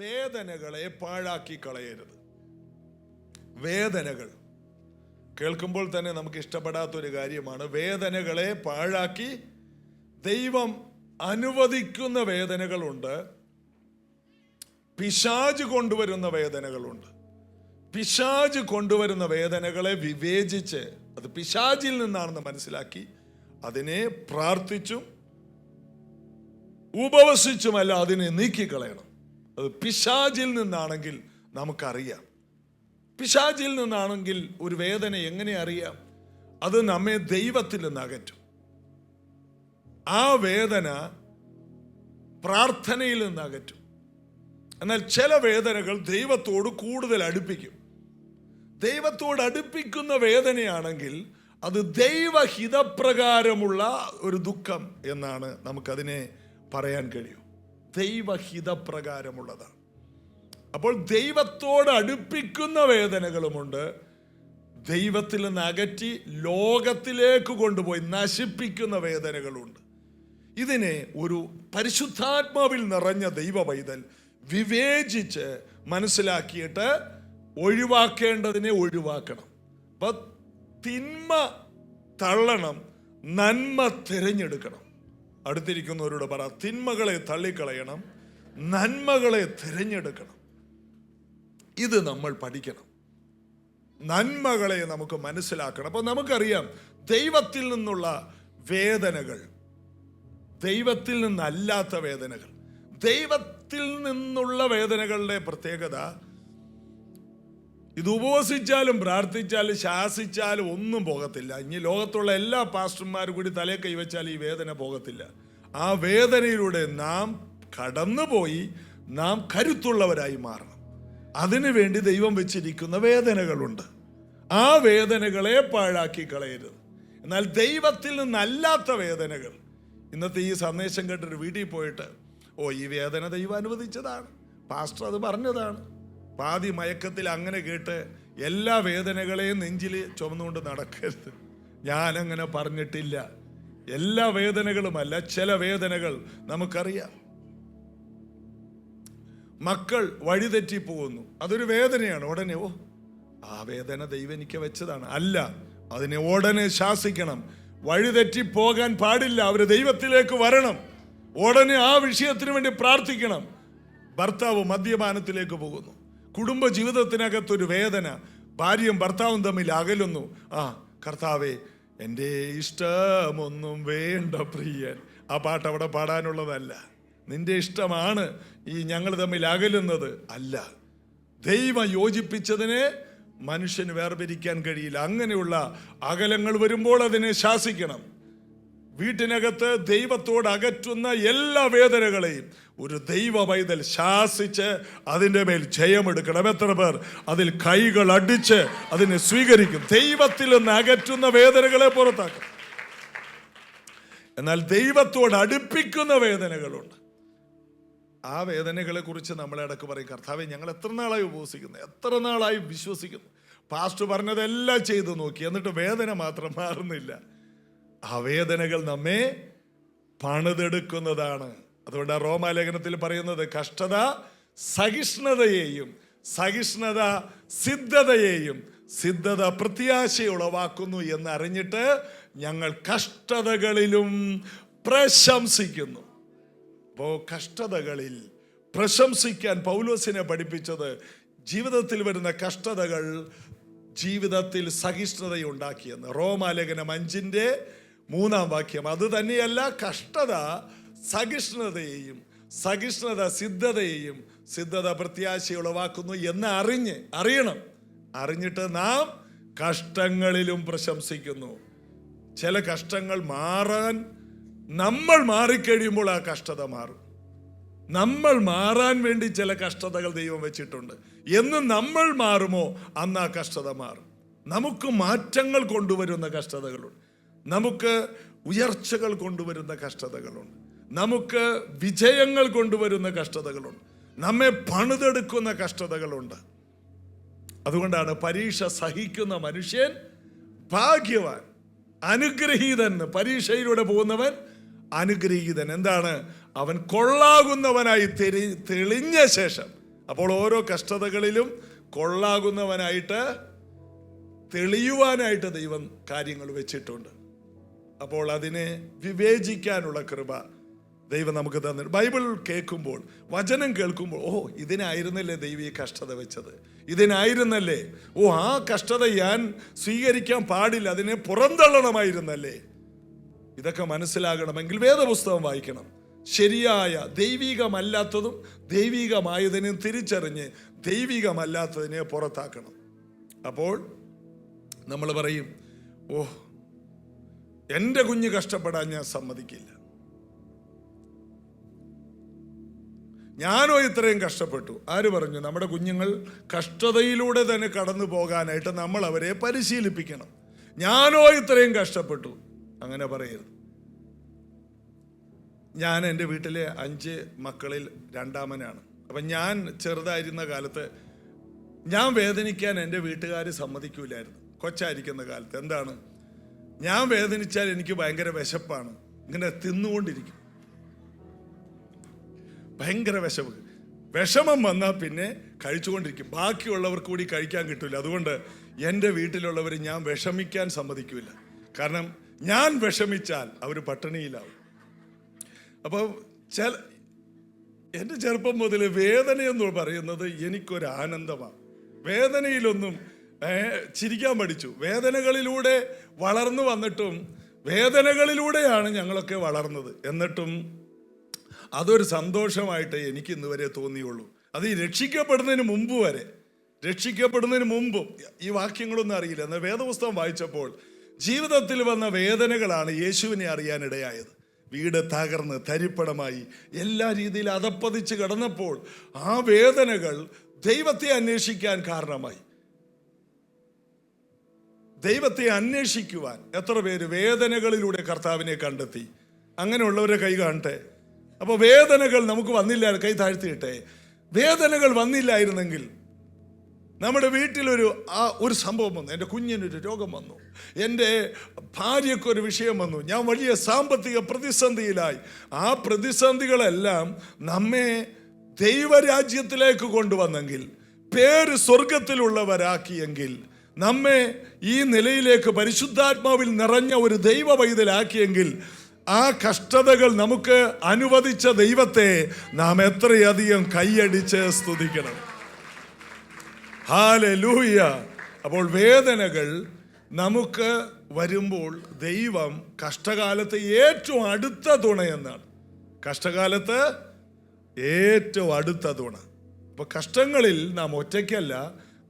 വേദനകളെ പാഴാക്കി കളയരുത്. വേദനകൾ കേൾക്കുമ്പോൾ തന്നെ നമുക്ക് ഇഷ്ടപ്പെടാത്തൊരു കാര്യമാണ്. വേദനകളെ പാഴാക്കി, ദൈവം അനുവദിക്കുന്ന വേദനകളുണ്ട്, പിശാച് കൊണ്ടുവരുന്ന വേദനകളുണ്ട്. പിശാച് കൊണ്ടുവരുന്ന വേദനകളെ വിവേചിച്ച് അത് പിശാചിൽ നിന്നാണെന്ന് മനസ്സിലാക്കി അതിനെ പ്രാർത്ഥിച്ചും ഉപവസിച്ചുമല്ല അതിനെ നീക്കിക്കളയണം. അത് പിശാചിൽ നിന്നാണെങ്കിൽ നമുക്കറിയാം. പിശാചിൽ നിന്നാണെങ്കിൽ ഒരു വേദന എങ്ങനെ അറിയാം? അത് നമ്മെ ദൈവത്തിൽ നിന്ന് അകറ്റും. ആ വേദന പ്രാർത്ഥനയിൽ നിന്ന് അകറ്റും. എന്നാൽ ചില വേദനകൾ ദൈവത്തോട് കൂടുതൽ അടുപ്പിക്കും. ദൈവത്തോട് അടുപ്പിക്കുന്ന വേദനയാണെങ്കിൽ അത് ദൈവഹിതപ്രകാരമുള്ള ഒരു ദുഃഖം എന്നാണ് നമുക്കതിനെ പറയാൻ കഴിയും. ദൈവഹിതപ്രകാരമുള്ളതാണ്. അപ്പോൾ ദൈവത്തോട് അടുപ്പിക്കുന്ന വേദനകളുമുണ്ട്, ദൈവത്തിൽ നിന്ന് അകറ്റി ലോകത്തിലേക്ക് കൊണ്ടുപോയി നശിപ്പിക്കുന്ന വേദനകളുണ്ട്. ഇതിനെ ഒരു പരിശുദ്ധാത്മാവിൽ നിറഞ്ഞ ദൈവ പൈതൽ വിവേചിച്ച് മനസ്സിലാക്കിയിട്ട് ഒഴിവാക്കേണ്ടതിനെ ഒഴിവാക്കണം. അപ്പൊ തിന്മ തള്ളണം, നന്മ തിരഞ്ഞെടുക്കണം. അടുത്തിരിക്കുന്നവരോട് പറ, തിന്മകളെ തള്ളിക്കളയണം, നന്മകളെ തിരഞ്ഞെടുക്കണം. ഇത് നമ്മൾ പഠിക്കണം. നന്മകളെ നമുക്ക് മനസ്സിലാക്കണം. അപ്പൊ നമുക്കറിയാം ദൈവത്തിൽ നിന്നുള്ള വേദനകൾ, ദൈവത്തിൽ നിന്നല്ലാത്ത വേദനകൾ. ദൈവത്തിൽ നിന്നുള്ള വേദനകളുടെ പ്രത്യേകത, ഇത് ഉപവസിച്ചാലും പ്രാർത്ഥിച്ചാലും ശാസിച്ചാലും ഒന്നും പോകത്തില്ല. ഇനി ലോകത്തുള്ള എല്ലാ പാസ്റ്റർമാരും കൂടി തലേ കൈവച്ചാൽ ഈ വേദന പോകത്തില്ല. ആ വേദനയിലൂടെ നാം കടന്നുപോയി നാം കരുത്തുള്ളവരായി മാറണം. അതിനു വേണ്ടി ദൈവം വെച്ചിരിക്കുന്ന വേദനകളുണ്ട്. ആ വേദനകളെ പാഴാക്കി കളയരുത്. എന്നാൽ ദൈവത്തിൽ നിന്നല്ലാത്ത വേദനകൾ, ഇന്നത്തെ ഈ സന്ദേശം കേട്ടൊരു വീട്ടിൽ പോയിട്ട്, ഈ വേദന ദൈവം അനുവദിച്ചതാണ്, പാസ്റ്റർ അത് പറഞ്ഞതാണ്, പാതി മയക്കത്തിൽ അങ്ങനെ കേട്ട് എല്ലാ വേദനകളെയും നെഞ്ചിൽ ചുമന്നുകൊണ്ട് നടക്കരുത്. ഞാനങ്ങനെ പറഞ്ഞിട്ടില്ല. എല്ലാ വേദനകളുമല്ല, ചില വേദനകൾ നമുക്കറിയാം. മക്കൾ വഴിതെറ്റി പോകുന്നു, അതൊരു വേദനയാണ്. ഉടനെ ആ വേദന ദൈവം എനിക്ക് വെച്ചതാണ്. അല്ല, അതിനെ ഉടനെ ശാസിക്കണം. വഴിതെറ്റി പോകാൻ പാടില്ല, അവര് ദൈവത്തിലേക്ക് വരണം. ഉടനെ ആ വിഷയത്തിന് വേണ്ടി പ്രാർത്ഥിക്കണം. ഭർത്താവ് മദ്യപാനത്തിലേക്ക് പോകുന്നു, കുടുംബ ജീവിതത്തിനകത്തൊരു വേദന, ഭാര്യയും ഭർത്താവും തമ്മിൽ അകലുന്നു. കർത്താവേ, എൻ്റെ ഇഷ്ടമൊന്നും വേണ്ട പ്രിയൻ. ആ പാട്ട് അവിടെ പാടാനുള്ളതല്ല. നിന്റെ ഇഷ്ടമാണ് ഈ ഞങ്ങൾ തമ്മിൽ അകലുന്നത്. അല്ല, ദൈവം യോജിപ്പിച്ചതിനെ മനുഷ്യന് വേർപിരിക്കാൻ കഴിയില്ല. അങ്ങനെയുള്ള അകലങ്ങൾ വരുമ്പോൾ അതിനെ ശാസിക്കണം. വീട്ടിനകത്ത് ദൈവത്തോട് അകറ്റുന്ന എല്ലാ വേദനകളെയും ഒരു ദൈവ പൈതൽ ശാസിച്ച് അതിൻ്റെ മേൽ ജയമെടുക്കണം. എത്ര പേർ അതിൽ കൈകൾ അടിച്ച് അതിനെ സ്വീകരിക്കും? ദൈവത്തിൽ നിന്ന് അകറ്റുന്ന വേദനകളെ പുറത്താക്കും. എന്നാൽ ദൈവത്തോട് അടുപ്പിക്കുന്ന വേദനകളുണ്ട്. ആ വേദനകളെ കുറിച്ച് നമ്മൾ ഇടയ്ക്ക് പറയും, കർത്താവേ, ഞങ്ങൾ എത്ര നാളായി ഉപവസിക്കുന്നു, എത്ര നാളായി വിശ്വസിക്കുന്നു, പാസ്റ്റർ പറഞ്ഞതെല്ലാം ചെയ്തു നോക്കി, എന്നിട്ട് വേദന മാത്രം മാറുന്നില്ല. ആ വേദനകൾ നമ്മെ പണിതെടുക്കുന്നതാണ്. അതുകൊണ്ട് റോമാലേഖനത്തിൽ പറയുന്നത്, കഷ്ടത സഹിഷ്ണുതയെയും സഹിഷ്ണുത സിദ്ധതയെയും സിദ്ധത പ്രത്യാശയെ ഉളവാക്കുന്നു എന്നറിഞ്ഞിട്ട് ഞങ്ങൾ കഷ്ടതകളിലും പ്രശംസിക്കുന്നു. അപ്പോൾ കഷ്ടതകളിൽ പ്രശംസിക്കാൻ പൗലോസിനെ പഠിപ്പിച്ചത്, ജീവിതത്തിൽ വരുന്ന കഷ്ടതകൾ ജീവിതത്തിൽ സഹിഷ്ണുതയുണ്ടാക്കിയെന്ന്. റോമാലേഖനം 5:3 അത് തന്നെയല്ല, കഷ്ടത സഹിഷ്ണുതയെയും സഹിഷ്ണുത സിദ്ധതയെയും സിദ്ധത പ്രത്യാശയെ ഉളവാക്കുന്നു എന്ന് അറിയണം. അറിഞ്ഞിട്ട് നാം കഷ്ടങ്ങളിലും പ്രശംസിക്കുന്നു. ചില കഷ്ടങ്ങൾ മാറാൻ നമ്മൾ മാറിക്കഴിയുമ്പോൾ ആ കഷ്ടത മാറും. നമ്മൾ മാറാൻ വേണ്ടി ചില കഷ്ടതകൾ ദൈവം വെച്ചിട്ടുണ്ട്. എന്ന് നമ്മൾ മാറുമോ അന്ന് ആ കഷ്ടത മാറും. നമുക്ക് മാറ്റങ്ങൾ കൊണ്ടുവരുന്ന കഷ്ടതകളുണ്ട്, നമുക്ക് ഉയർച്ചകൾ കൊണ്ടുവരുന്ന കഷ്ടതകളുണ്ട്, നമുക്ക് വിജയങ്ങൾ കൊണ്ടുവരുന്ന കഷ്ടതകളുണ്ട്, നമ്മെ പണിതെടുക്കുന്ന കഷ്ടതകളുണ്ട്. അതുകൊണ്ടാണ് പരീക്ഷ സഹിക്കുന്ന മനുഷ്യൻ ഭാഗ്യവാൻ, അനുഗ്രഹീതൻ. പരീക്ഷയിലൂടെ പോകുന്നവൻ അനുഗ്രഹീതൻ. എന്താണ്? അവൻ കൊള്ളാകുന്നവനായി തെളിഞ്ഞ ശേഷം അപ്പോൾ ഓരോ കഷ്ടതകളിലും കൊള്ളാകുന്നവനായിട്ട് തെളിയുവാനായിട്ട് ദൈവം കാര്യങ്ങൾ വെച്ചിട്ടുണ്ട്. അപ്പോൾ അതിനെ വിവേചിക്കാനുള്ള കൃപ ദൈവം നമുക്ക് തന്നിട്ട്. ബൈബിൾ കേൾക്കുമ്പോൾ, വചനം കേൾക്കുമ്പോൾ, ഓ ഇതിനായിരുന്നല്ലേ ദൈവം ഈ കഷ്ടത വെച്ചത്, ഇതിനായിരുന്നല്ലേ, ഓ ആ കഷ്ടത ഞാൻ സ്വീകരിക്കാൻ പാടില്ല, അതിനെ പുറന്തള്ളണമായിരുന്നല്ലേ. ഇതൊക്കെ മനസ്സിലാകണമെങ്കിൽ വേദപുസ്തകം വായിക്കണം. ശരിയായ ദൈവികമല്ലാത്തതും ദൈവികമായതിനെ തിരിച്ചറിഞ്ഞ് ദൈവികമല്ലാത്തതിനെ പുറത്താക്കണം. അപ്പോൾ നമ്മൾ പറയും, ഓ എൻ്റെ കുഞ്ഞ് കഷ്ടപ്പെടാൻ ഞാൻ സമ്മതിക്കില്ല, ഞാനോ ഇത്രയും കഷ്ടപ്പെട്ടു. ആര് പറഞ്ഞു? നമ്മുടെ കുഞ്ഞുങ്ങൾ കഷ്ടതയിലൂടെ തന്നെ കടന്നു പോകാനായിട്ട് നമ്മൾ അവരെ പരിശീലിപ്പിക്കണം. ഞാനോ ഇത്രയും കഷ്ടപ്പെട്ടു, അങ്ങനെ പറയരുത്. ഞാൻ എൻ്റെ വീട്ടിലെ 5 മക്കളിൽ രണ്ടാമനാണ്. അപ്പം ഞാൻ ചെറുതായിരുന്ന കാലത്ത് ഞാൻ വേദനിക്കാൻ എൻ്റെ വീട്ടുകാർ സമ്മതിക്കൂലായിരുന്നു. കൊച്ചായിരിക്കുന്ന കാലത്ത് എന്താണ്, ഞാൻ വേദനിച്ചാൽ എനിക്ക് ഭയങ്കര വിശപ്പാണ്, ഇങ്ങനെ തിന്നുകൊണ്ടിരിക്കും, ഭയങ്കര വിശപ്പ്. വിഷമം വന്നാൽ പിന്നെ കഴിച്ചുകൊണ്ടിരിക്കും, ബാക്കിയുള്ളവർക്ക് കൂടി കഴിക്കാൻ കിട്ടില്ല. അതുകൊണ്ട് എൻ്റെ വീട്ടിലുള്ളവർ ഞാൻ വിഷമിക്കാൻ സമ്മതിക്കില്ല. കാരണം ഞാൻ വിഷമിച്ചാൽ അവർ പട്ടിണിയിലാവും. അപ്പോൾ എൻ്റെ ചെറുപ്പം മുതൽ വേദനയെന്ന് പറയുന്നത് എനിക്കൊരു ആനന്ദമാണ്. വേദനയിലൊന്നും ചിരിക്കാൻ പഠിച്ചു. വേദനകളിലൂടെ വളർന്നു വന്നിട്ടും വേദനകളിലൂടെയാണ് ഞങ്ങളൊക്കെ വളർന്നത്. എന്നിട്ടും അതൊരു സന്തോഷമായിട്ട് എനിക്ക് ഇന്ന് വരെ തോന്നിയുള്ളൂ. അത് ഈ രക്ഷിക്കപ്പെടുന്നതിന് മുമ്പും ഈ വാക്യങ്ങളൊന്നും അറിയില്ല. എന്നാൽ വേദപുസ്തകം വായിച്ചപ്പോൾ ജീവിതത്തിൽ വന്ന വേദനകളാണ് യേശുവിനെ അറിയാനിടയായത്. വീട് തകർന്ന് തരിപ്പണമായി എല്ലാ രീതിയിലും അധപ്പതിച്ച് കിടന്നപ്പോൾ ആ വേദനകൾ ദൈവത്തെ അന്വേഷിക്കാൻ കാരണമായി. ദൈവത്തെ അന്വേഷിക്കുവാൻ എത്ര പേര് വേദനകളിലൂടെ കർത്താവിനെ കണ്ടെത്തി? അങ്ങനെയുള്ളവരെ കൈ കാണട്ടെ. അപ്പോൾ വേദനകൾ നമുക്ക് വന്നില്ല, കൈ താഴ്ത്തിയിട്ടെ. വേദനകൾ വന്നില്ലായിരുന്നെങ്കിൽ നമ്മുടെ വീട്ടിലൊരു സംഭവം വന്നു, എൻ്റെ കുഞ്ഞിനൊരു രോഗം വന്നു, എൻ്റെ ഭാര്യയ്ക്കൊരു വിഷയം വന്നു, ഞാൻ വലിയ സാമ്പത്തിക പ്രതിസന്ധിയിലായി. ആ പ്രതിസന്ധികളെല്ലാം നമ്മെ ദൈവരാജ്യത്തിലേക്ക് കൊണ്ടുവന്നെങ്കിൽ, പേര് സ്വർഗത്തിലുള്ളവരാക്കിയെങ്കിൽ, നമ്മെ ഈ നിലയിലേക്ക് പരിശുദ്ധാത്മാവിൽ നിറഞ്ഞ ഒരു ദൈവ പൈതലാക്കിയെങ്കിൽ, ആ കഷ്ടതകൾ നമുക്ക് അനുവദിച്ച ദൈവത്തെ നാം എത്രയധികം കൈയടിച്ച് സ്തുതിക്കണം. ഹല്ലേലൂയ. അപ്പോൾ വേദനകൾ നമുക്ക് വരുമ്പോൾ ദൈവം കഷ്ടകാലത്ത് ഏറ്റവും അടുത്ത തുണയെന്നാണ്. കഷ്ടകാലത്ത് ഏറ്റവും അടുത്ത തുണ. അപ്പോൾ കഷ്ടങ്ങളിൽ നാം ഒറ്റയ്ക്കല്ല,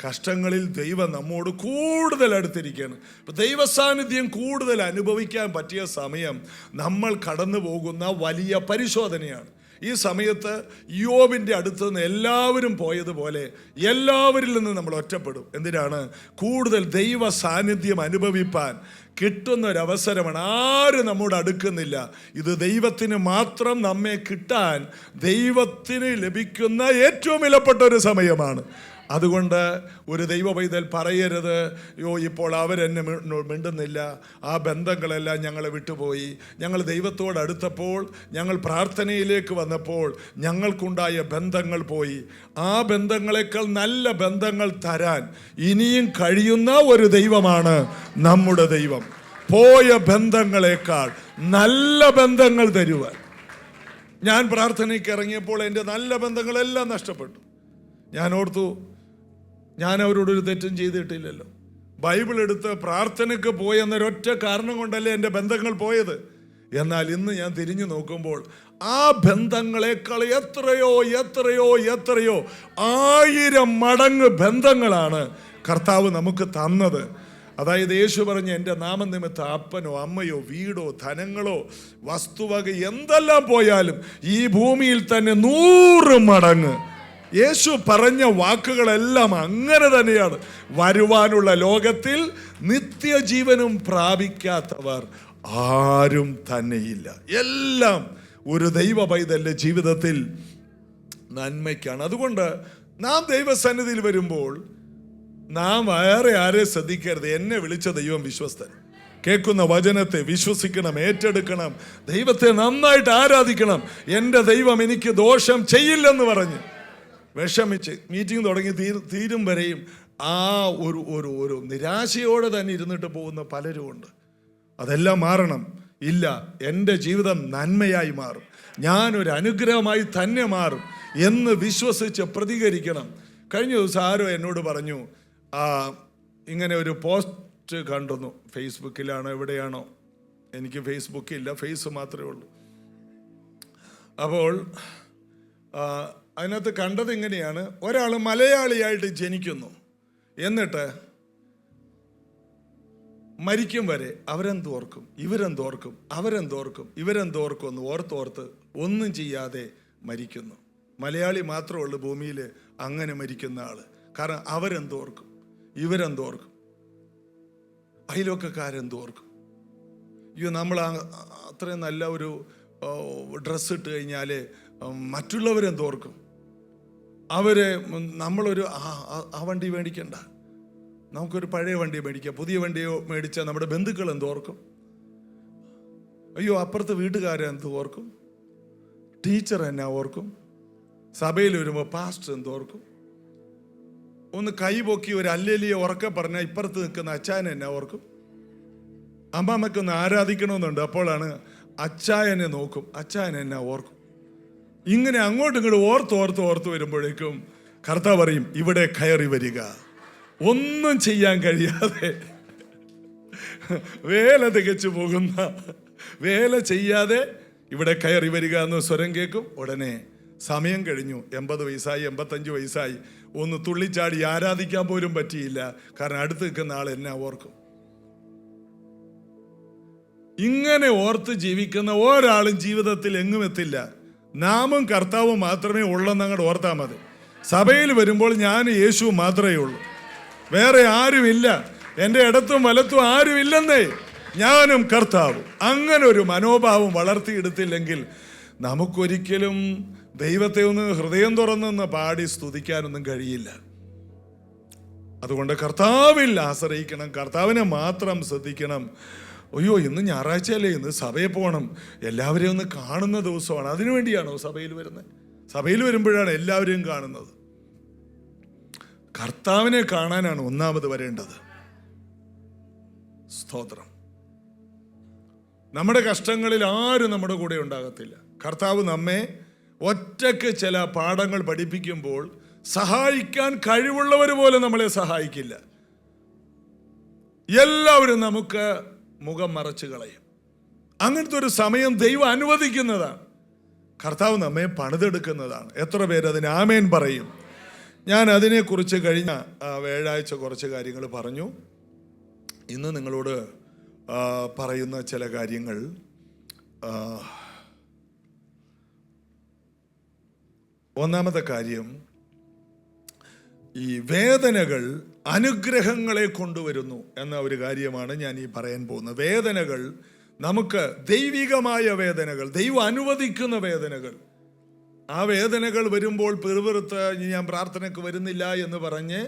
കഷ്ടങ്ങളിൽ ദൈവം നമ്മോട് കൂടുതൽ അടുത്തിരിക്കുകയാണ്. അപ്പോൾ ദൈവസാന്നിധ്യം കൂടുതൽ അനുഭവിക്കാൻ പറ്റിയ സമയം നമ്മൾ കടന്നു പോകുന്ന വലിയ പരിശോധനയാണ്. ഈ സമയത്ത് യോബിൻ്റെ അടുത്ത് നിന്ന് എല്ലാവരും പോയതുപോലെ എല്ലാവരിൽ നിന്ന് നമ്മൾ ഒറ്റപ്പെടും. എന്തിനാണ്? കൂടുതൽ ദൈവ സാന്നിധ്യം അനുഭവിപ്പാൻ കിട്ടുന്നൊരവസരമാണ്. ആരും നമ്മോട് അടുക്കുന്നില്ല. ഇത് ദൈവത്തിന് മാത്രം നമ്മെ കിട്ടാൻ ദൈവത്തിന് ലഭിക്കുന്ന ഏറ്റവും വിലപ്പെട്ട ഒരു സമയമാണ്. അതുകൊണ്ട് ഒരു ദൈവ പൈതൽ പറയരുത്, യോ ഇപ്പോൾ അവരെന്നെ മിണ്ടുന്നില്ല, ആ ബന്ധങ്ങളെല്ലാം ഞങ്ങളെ വിട്ടുപോയി, ഞങ്ങൾ ദൈവത്തോട് അടുത്തപ്പോൾ, ഞങ്ങൾ പ്രാർത്ഥനയിലേക്ക് വന്നപ്പോൾ ഞങ്ങൾക്കുണ്ടായ ബന്ധങ്ങൾ പോയി. ആ ബന്ധങ്ങളെക്കാൾ നല്ല ബന്ധങ്ങൾ തരാൻ ഇനിയും കഴിയുന്ന ഒരു ദൈവമാണ് നമ്മുടെ ദൈവം. പോയ ബന്ധങ്ങളെക്കാൾ നല്ല ബന്ധങ്ങൾ തരുവാൻ. ഞാൻ പ്രാർത്ഥനയ്ക്ക് ഇറങ്ങിയപ്പോൾ എൻ്റെ നല്ല ബന്ധങ്ങളെല്ലാം നഷ്ടപ്പെട്ടു. ഞാൻ ഓർത്തു, ഞാൻ അവരോടൊരു തെറ്റും ചെയ്തിട്ടില്ലല്ലോ. ബൈബിൾ എടുത്ത് പ്രാർത്ഥനയ്ക്ക് പോയെന്നൊരൊറ്റ കാരണം കൊണ്ടല്ലേ എൻ്റെ ബന്ധങ്ങൾ പോയത്. എന്നാൽ ഇന്ന് ഞാൻ തിരിഞ്ഞു നോക്കുമ്പോൾ ആ ബന്ധങ്ങളെക്കാൾ എത്രയോ എത്രയോ എത്രയോ 1000 മടങ്ങ് ബന്ധങ്ങളാണ് കർത്താവ് നമുക്ക് തന്നത്. അതായത് യേശു പറഞ്ഞ, എൻ്റെ നാമനിമിത്തം അപ്പനോ അമ്മയോ വീടോ ധനങ്ങളോ വസ്തുവക എന്തെല്ലാം പോയാലും ഈ ഭൂമിയിൽ തന്നെ 100 മടങ്ങ്. യേശു പറഞ്ഞ വാക്കുകളെല്ലാം അങ്ങനെ തന്നെയാണ്. വരുവാനുള്ള ലോകത്തിൽ നിത്യജീവനും പ്രാപിക്കാത്തവർ ആരും തന്നെയില്ല. എല്ലാം ഒരു ദൈവ പൈതലിന്റെ ജീവിതത്തിൽ നന്മയ്ക്കാണ്. അതുകൊണ്ട് നാം ദൈവസന്നിധിയിൽ വരുമ്പോൾ നാം വേറെ ആരെ ശ്രദ്ധിക്കരുത്. എന്നെ വിളിച്ച ദൈവം വിശ്വസ്തൻ. കേൾക്കുന്ന വചനത്തെ വിശ്വസിക്കണം, ഏറ്റെടുക്കണം, ദൈവത്തെ നന്നായിട്ട് ആരാധിക്കണം. എൻ്റെ ദൈവം എനിക്ക് ദോഷം ചെയ്യില്ലെന്ന് പറഞ്ഞ് വിഷമിച്ച് മീറ്റിംഗ് തുടങ്ങി തീരും വരെയും ആ ഒരു നിരാശയോടെ തന്നെ ഇരുന്നിട്ട് പോകുന്ന പലരുമുണ്ട്. അതെല്ലാം മാറണം. ഇല്ല, എൻ്റെ ജീവിതം നന്മയായി മാറും, ഞാനൊരു അനുഗ്രഹമായി തന്നെ മാറും എന്ന് വിശ്വസിച്ച് പ്രതികരിക്കണം. കഴിഞ്ഞ ദിവസം ആരോ എന്നോട് പറഞ്ഞു, ഇങ്ങനെ ഒരു പോസ്റ്റ് കണ്ടുന്നു, ഫേസ്ബുക്കിലാണോ എവിടെയാണോ, എനിക്ക് ഫേസ്ബുക്കില്ല, ഫേസ് മാത്രമേ ഉള്ളൂ. അപ്പോൾ അതിനകത്ത് കണ്ടത് ഇങ്ങനെയാണ്: ഒരാൾ മലയാളിയായിട്ട് ജനിക്കുന്നു, എന്നിട്ട് മരിക്കും വരെ അവരെന്തോർക്കും, ഇവരെന്തോർക്കും, അവരെന്തോർക്കും, ഇവരെന്തോർക്കും എന്ന് ഓർത്തോർത്ത് ഒന്നും ചെയ്യാതെ മരിക്കുന്നു. മലയാളി മാത്രമേ ഉള്ളൂ ഭൂമിയിൽ അങ്ങനെ മരിക്കുന്ന ആൾ. കാരണം അവരെന്തോർക്കും, ഇവരെന്തോർക്കും, അയൽവക്കക്കാരെന്തോർക്കും. അയ്യോ, നമ്മൾ അത്രയും നല്ല ഒരു ഡ്രസ്സ് ഇട്ട് കഴിഞ്ഞാൽ മറ്റുള്ളവരെന്തോർക്കും, നമ്മളൊരു ആ വണ്ടി മേടിക്കണ്ട, നമുക്കൊരു പഴയ വണ്ടി മേടിക്കാം, പുതിയ വണ്ടിയോ മേടിച്ചാൽ നമ്മുടെ ബന്ധുക്കൾ എന്തോർക്കും, അയ്യോ അപ്പുറത്തെ വീട്ടുകാരെന്തോർക്കും, ടീച്ചർ എന്നാ ഓർക്കും, സഭയിൽ വരുമ്പോൾ പാസ്റ്റർ എന്തോർക്കും, ഒന്ന് കൈ പൊക്കി ഒരു അല്ലേലിയെ ഉറക്കെ പറഞ്ഞാൽ ഇപ്പുറത്ത് നിൽക്കുന്ന അച്ചായൻ എന്നാ ഓർക്കും, അമ്മാമ്മയ്ക്കൊന്ന് ആരാധിക്കണമെന്നുണ്ട്, അപ്പോഴാണ് അച്ചായനെ നോക്കും, അച്ചായൻ എന്നാ ഓർക്കും. ഇങ്ങനെ അങ്ങോട്ടും ഇങ്ങോട്ട് ഓർത്ത് വരുമ്പോഴേക്കും കർത്താവ് പറയും, ഇവിടെ കയറി വരിക. ഒന്നും ചെയ്യാൻ കഴിയാതെ വേല തികച്ചു പോകുന്ന, വേല ചെയ്യാതെ ഇവിടെ കയറി വരിക എന്ന് സ്വരം കേൾക്കും. ഉടനെ സമയം കഴിഞ്ഞു, 80 വയസ്സായി, 85 വയസ്സായി, ഒന്ന് തുള്ളിച്ചാടി ആരാധിക്കാൻ പോലും പറ്റിയില്ല. കാരണം അടുത്ത് നിൽക്കുന്ന ആൾ എന്നാ ഓർക്കും. ഇങ്ങനെ ഓർത്ത് ജീവിക്കുന്ന ഒരാളും ജീവിതത്തിൽ എങ്ങും എത്തില്ല. നാമും കർത്താവും മാത്രമേ ഉള്ളെന്ന് അങ്ങോട്ട് ഓർത്താൽ മതി. സഭയിൽ വരുമ്പോൾ ഞാൻ യേശു മാത്രമേ ഉള്ളൂ, വേറെ ആരുമില്ല, എൻ്റെ ഇടത്തും വലത്തും ആരുമില്ലെന്നേ, ഞാനും കർത്താവും. അങ്ങനെ ഒരു മനോഭാവം വളർത്തിയെടുത്തില്ലെങ്കിൽ നമുക്കൊരിക്കലും ദൈവത്തെ ഒന്ന് ഹൃദയം തുറന്നൊന്ന് പാടി സ്തുതിക്കാനൊന്നും കഴിയില്ല. അതുകൊണ്ട് കർത്താവിൽ ആശ്രയിക്കണം, കർത്താവിനെ മാത്രം ശ്രദ്ധിക്കണം. അയ്യോ, ഇന്ന് ഞായറാഴ്ചയല്ലേ, ഇന്ന് സഭയിൽ പോകണം, എല്ലാവരെയും ഒന്ന് കാണുന്ന ദിവസമാണ്. അതിനുവേണ്ടിയാണോ സഭയിൽ വരുന്നത്? സഭയിൽ വരുമ്പോഴാണ് എല്ലാവരെയും കാണുന്നത്. കർത്താവിനെ കാണാനാണ് ഒന്നാമത് വരേണ്ടത്. സ്തോത്രം. നമ്മുടെ കഷ്ടങ്ങളിൽ ആരും നമ്മുടെ കൂടെ ഉണ്ടാകത്തില്ല. കർത്താവ് നമ്മെ ഒറ്റയ്ക്ക് ചില പാഠങ്ങൾ പഠിപ്പിക്കുമ്പോൾ സഹായിക്കാൻ കഴിവുള്ളവർ പോലും നമ്മളെ സഹായിക്കില്ല. എല്ലാവരും നമുക്ക് മുഖം മറച്ചു കളയും. അങ്ങനത്തെ ഒരു സമയം ദൈവം അനുവദിക്കുന്നതാണ്. കർത്താവ് നമ്മെ പണിതെടുക്കുന്നതാണ്. എത്ര പേര് അതിന് ആമേൻ പറയും? ഞാൻ അതിനെക്കുറിച്ച് കഴിഞ്ഞ വ്യാഴാഴ്ച കുറച്ച് കാര്യങ്ങൾ പറഞ്ഞു. ഇന്ന് നിങ്ങളോട് പറയുന്ന ചില കാര്യങ്ങൾ, ഒന്നാമത്തെ കാര്യം, ഈ വേദനകൾ അനുഗ്രഹങ്ങളെ കൊണ്ടുവരുന്നു എന്ന ഒരു കാര്യമാണ് ഞാൻ ഈ പറയാൻ പോകുന്നത്. വേദനകൾ നമുക്ക് ദൈവികമായ വേദനകൾ, ദൈവം അനുവദിക്കുന്ന വേദനകൾ. ആ വേദനകൾ വരുമ്പോൾ പിറുപിറുത്ത് ഞാൻ പ്രാർത്ഥനയ്ക്ക് വരുന്നില്ല എന്ന് പറഞ്ഞ്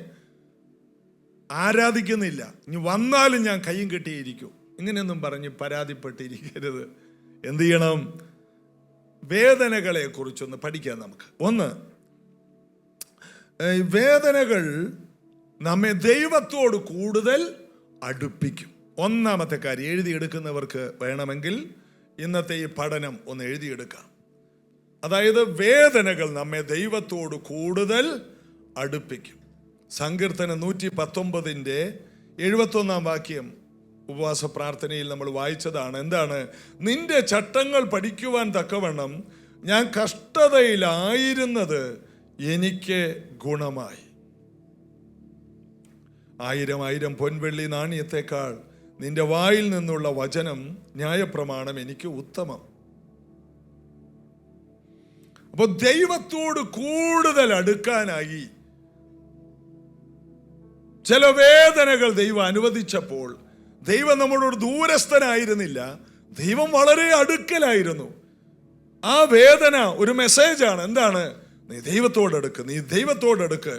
ആരാധിക്കുന്നില്ല, ഇനി വന്നാലും ഞാൻ കയ്യും കെട്ടിയിരിക്കും, ഇങ്ങനെയൊന്നും പറഞ്ഞ് പരാതിപ്പെട്ടിരിക്കരുത്. എന്ത് ചെയ്യണം? വേദനകളെ കുറിച്ചൊന്ന് പഠിക്കാം നമുക്ക്. ഒന്ന്, വേദനകൾ നമ്മെ ദൈവത്തോട് കൂടുതൽ അടുപ്പിക്കും. ഒന്നാമത്തെ കാര്യം, എഴുതിയെടുക്കുന്നവർക്ക് വേണമെങ്കിൽ ഇന്നത്തെ ഈ പഠനം ഒന്ന് എഴുതിയെടുക്കാം. അതായത് വേദനകൾ നമ്മെ ദൈവത്തോട് കൂടുതൽ അടുപ്പിക്കും. സങ്കീർത്തനം 119 71 വാക്യം ഉപവാസ പ്രാർത്ഥനയിൽ നമ്മൾ വായിച്ചതാണ്. എന്താണ്? നിന്റെ ചട്ടങ്ങൾ പഠിക്കുവാൻ തക്കവണ്ണം ഞാൻ കഷ്ടതയിലായിരുന്നത് എനിക്ക് ഗുണമായി. 1000 പൊൻവെള്ളി നാണയത്തെക്കാൾ നിന്റെ വായിൽ നിന്നുള്ള വചനം ന്യായപ്രമാണം എനിക്ക് ഉത്തമം. അപ്പോൾ ദൈവത്തോട് കൂടുതൽ അടുക്കാനായി ചില വേദനകൾ ദൈവം അനുവദിച്ചപ്പോൾ ദൈവം നമ്മളോട് ദൂരസ്ഥനായിരുന്നില്ല, ദൈവം വളരെ അടുക്കലായിരുന്നു. ആ വേദന ഒരു മെസ്സേജാണ്. എന്താണ്? നീ ദൈവത്തോടടുക്ക്, നീ ദൈവത്തോടടുക്ക്.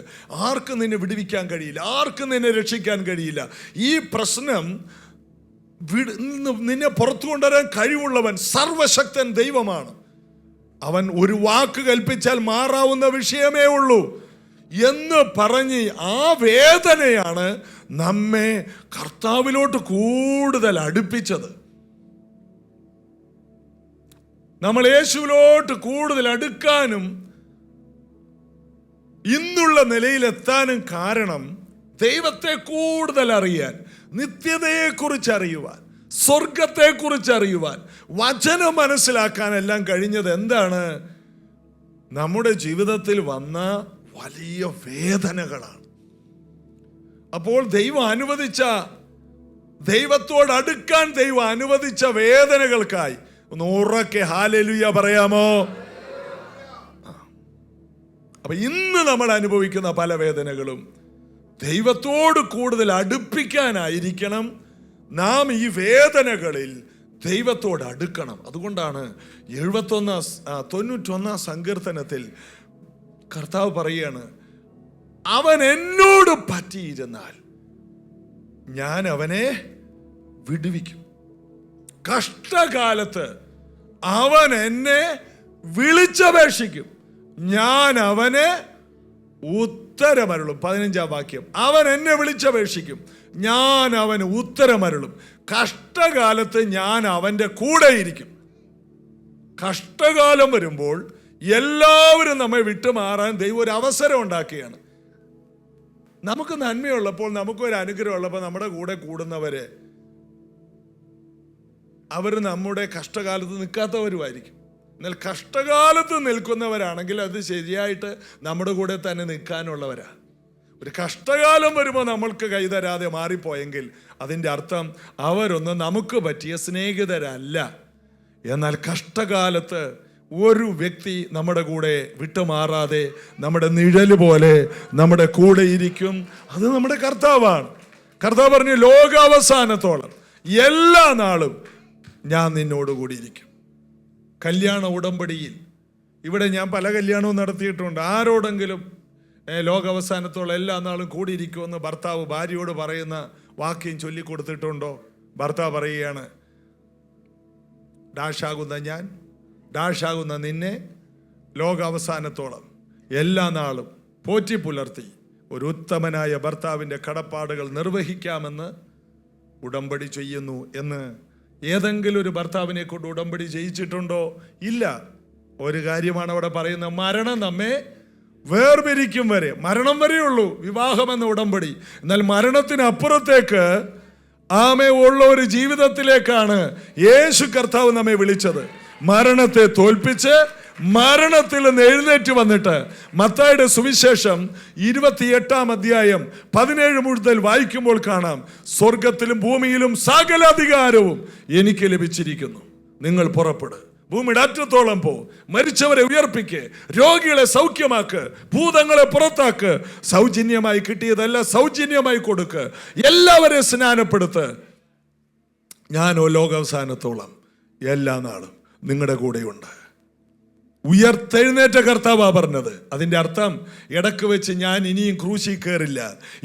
ആർക്കും നിന്നെ വിടുവിക്കാൻ കഴിയില്ല, ആർക്കും നിന്നെ രക്ഷിക്കാൻ കഴിയില്ല. ഈ പ്രശ്നം നിന്നെ പുറത്തു കൊണ്ടുവരാൻ കഴിവുള്ളവൻ സർവശക്തൻ ദൈവമാണ്. അവൻ ഒരു വാക്ക് കൽപ്പിച്ചാൽ മാറാവുന്ന വിഷയമേ ഉള്ളൂ എന്ന് പറഞ്ഞ് ആ വേദനയാണ് നമ്മെ കർത്താവിലോട്ട് കൂടുതൽ അടുപ്പിച്ചത്. നമ്മൾ യേശുവിലോട്ട് കൂടുതൽ അടുക്കാനും ഇന്നുള്ള നിലയിലെത്താനും കാരണം ദൈവത്തെ കൂടുതൽ അറിയാൻ, നിത്യതയെക്കുറിച്ച് അറിയുവാൻ, സ്വർഗത്തെക്കുറിച്ച് അറിയുവാൻ, വചനം മനസ്സിലാക്കാൻ എല്ലാം കഴിഞ്ഞത് എന്താണ്? നമ്മുടെ ജീവിതത്തിൽ വന്ന വലിയ വേദനകളാണ്. അപ്പോൾ ദൈവത്തോട് അടുക്കാൻ ദൈവം അനുവദിച്ച വേദനകൾക്കായി ഒന്ന് ഉറക്കെ ഹല്ലേലൂയ പറയാമോ? അപ്പൊ ഇന്ന് നമ്മൾ അനുഭവിക്കുന്ന പല വേദനകളും ദൈവത്തോട് കൂടുതൽ അടുപ്പിക്കാനായിരിക്കണം. നാം ഈ വേദനകളിൽ ദൈവത്തോട് അടുക്കണം. അതുകൊണ്ടാണ് 91 സങ്കീർത്തനത്തിൽ കർത്താവ് പറയുകയാണ്, അവൻ എന്നോട് പറ്റിയിരുന്നാൽ ഞാൻ അവനെ വിടുവിക്കും. കഷ്ടകാലത്ത് അവൻ എന്നെ വിളിച്ചപേക്ഷിക്കും, ഞാൻ അവന് ഉത്തരമരുളും. 15-ാം വാക്യം, അവൻ എന്നെ വിളിച്ചപേക്ഷിക്കും, ഞാൻ അവന് ഉത്തരമരുളും. കഷ്ടകാലത്ത് ഞാൻ അവൻ്റെ കൂടെ ഇരിക്കും. കഷ്ടകാലം വരുമ്പോൾ എല്ലാവരും നമ്മെ വിട്ടുമാറാൻ ദൈവം ഒരു അവസരം ഉണ്ടാക്കുകയാണ്. നമുക്ക് നന്മയുള്ളപ്പോൾ, നമുക്കൊരു അനുഗ്രഹം ഉള്ളപ്പോൾ നമ്മുടെ കൂടെ കൂടുന്നവരെ അവർ നമ്മുടെ കഷ്ടകാലത്ത് നിൽക്കാത്തവരുമായിരിക്കും. എന്നാൽ കഷ്ടകാലത്ത് നിൽക്കുന്നവരാണെങ്കിൽ അത് ശരിയായിട്ട് നമ്മുടെ കൂടെ തന്നെ നിൽക്കാനുള്ളവരാണ്. ഒരു കഷ്ടകാലം വരുമ്പോൾ നമ്മൾക്ക് കൈതരാതെ മാറിപ്പോയെങ്കിൽ അതിൻ്റെ അർത്ഥം അവരൊന്നും നമുക്ക് പറ്റിയ സ്നേഹിതരല്ല. എന്നാൽ കഷ്ടകാലത്ത് ഒരു വ്യക്തി നമ്മുടെ കൂടെ വിട്ടുമാറാതെ നമ്മുടെ നിഴല് പോലെ നമ്മുടെ കൂടെ ഇരിക്കും. അത് നമ്മുടെ കർത്താവാണ്. കർത്താവ് പറഞ്ഞു, ലോകാവസാനത്തോളം എല്ലാ നാളും ഞാൻ നിന്നോടുകൂടി ഇരിക്കും. കല്യാണ ഉടമ്പടിയിൽ ഇവിടെ ഞാൻ പല കല്യാണവും നടത്തിയിട്ടുണ്ട്. ആരോടെങ്കിലും ലോകാവസാനത്തോളം എല്ലാ നാളും കൂടിയിരിക്കുമെന്ന് ഭർത്താവ് ഭാര്യയോട് പറയുന്ന വാക്യം ചൊല്ലിക്കൊടുത്തിട്ടുണ്ടോ? ഭർത്താവ് പറയുകയാണ്, ഡാഷാകുന്ന ഞാൻ, ഡാഷാകുന്ന നിന്നെ ലോകാവസാനത്തോളം എല്ലാ നാളും പോറ്റി പുലർത്തി ഒരു ഉത്തമനായ ഭർത്താവിൻ്റെ കടപ്പാടുകൾ നിർവഹിക്കാമെന്ന് ഉടമ്പടി ചെയ്യുന്നു എന്ന് ഏതെങ്കിലും ഒരു ഭർത്താവിനെ കൊണ്ട് ഉടമ്പടി ചെയ്യിച്ചിട്ടുണ്ടോ? ഇല്ല. ഒരു കാര്യമാണ് അവിടെ പറയുന്നത്, മരണം നമ്മെ വേർപിരിക്കും വരെ, മരണം വരെയുള്ളൂ വിവാഹം എന്ന ഉടമ്പടി. എന്നാൽ മരണത്തിനപ്പുറത്തേക്ക് ഉള്ള ഒരു ജീവിതത്തിലേക്കാണ് യേശു കർത്താവ് നമ്മെ വിളിച്ചത്. മരണത്തെ തോൽപ്പിച്ച് മരണത്തിൽ നിന്ന് എഴുന്നേറ്റ് വന്നിട്ട് മത്തായിയുടെ സുവിശേഷം 28-ാം അധ്യായം 17 മുതൽ വായിക്കുമ്പോൾ കാണാം, സ്വർഗത്തിലും ഭൂമിയിലും സകല അധികാരവും എനിക്ക് ലഭിച്ചിരിക്കുന്നു. നിങ്ങൾ പുറപ്പെട്, ഭൂമിയുടെ അറ്റത്തോളം പോ, മരിച്ചവരെ ഉയർപ്പിക്ക്, രോഗികളെ സൗഖ്യമാക്ക്, ഭൂതങ്ങളെ പുറത്താക്ക്, സൗജന്യമായി കിട്ടിയതല്ല സൗജന്യമായി കൊടുക്ക്, എല്ലാവരെയും സ്നാനപ്പെടുത്ത്, ഞാനോ ലോകാവസാനത്തോളം എല്ലാ നാളും നിങ്ങളുടെ കൂടെയുണ്ട്. ഉയർത്തെഴുന്നേറ്റ കർത്താവാ പറഞ്ഞത്. അതിൻ്റെ അർത്ഥം ഇടക്ക് വെച്ച് ഞാൻ ഇനിയും ക്രൂശിൽ കയറില്ല,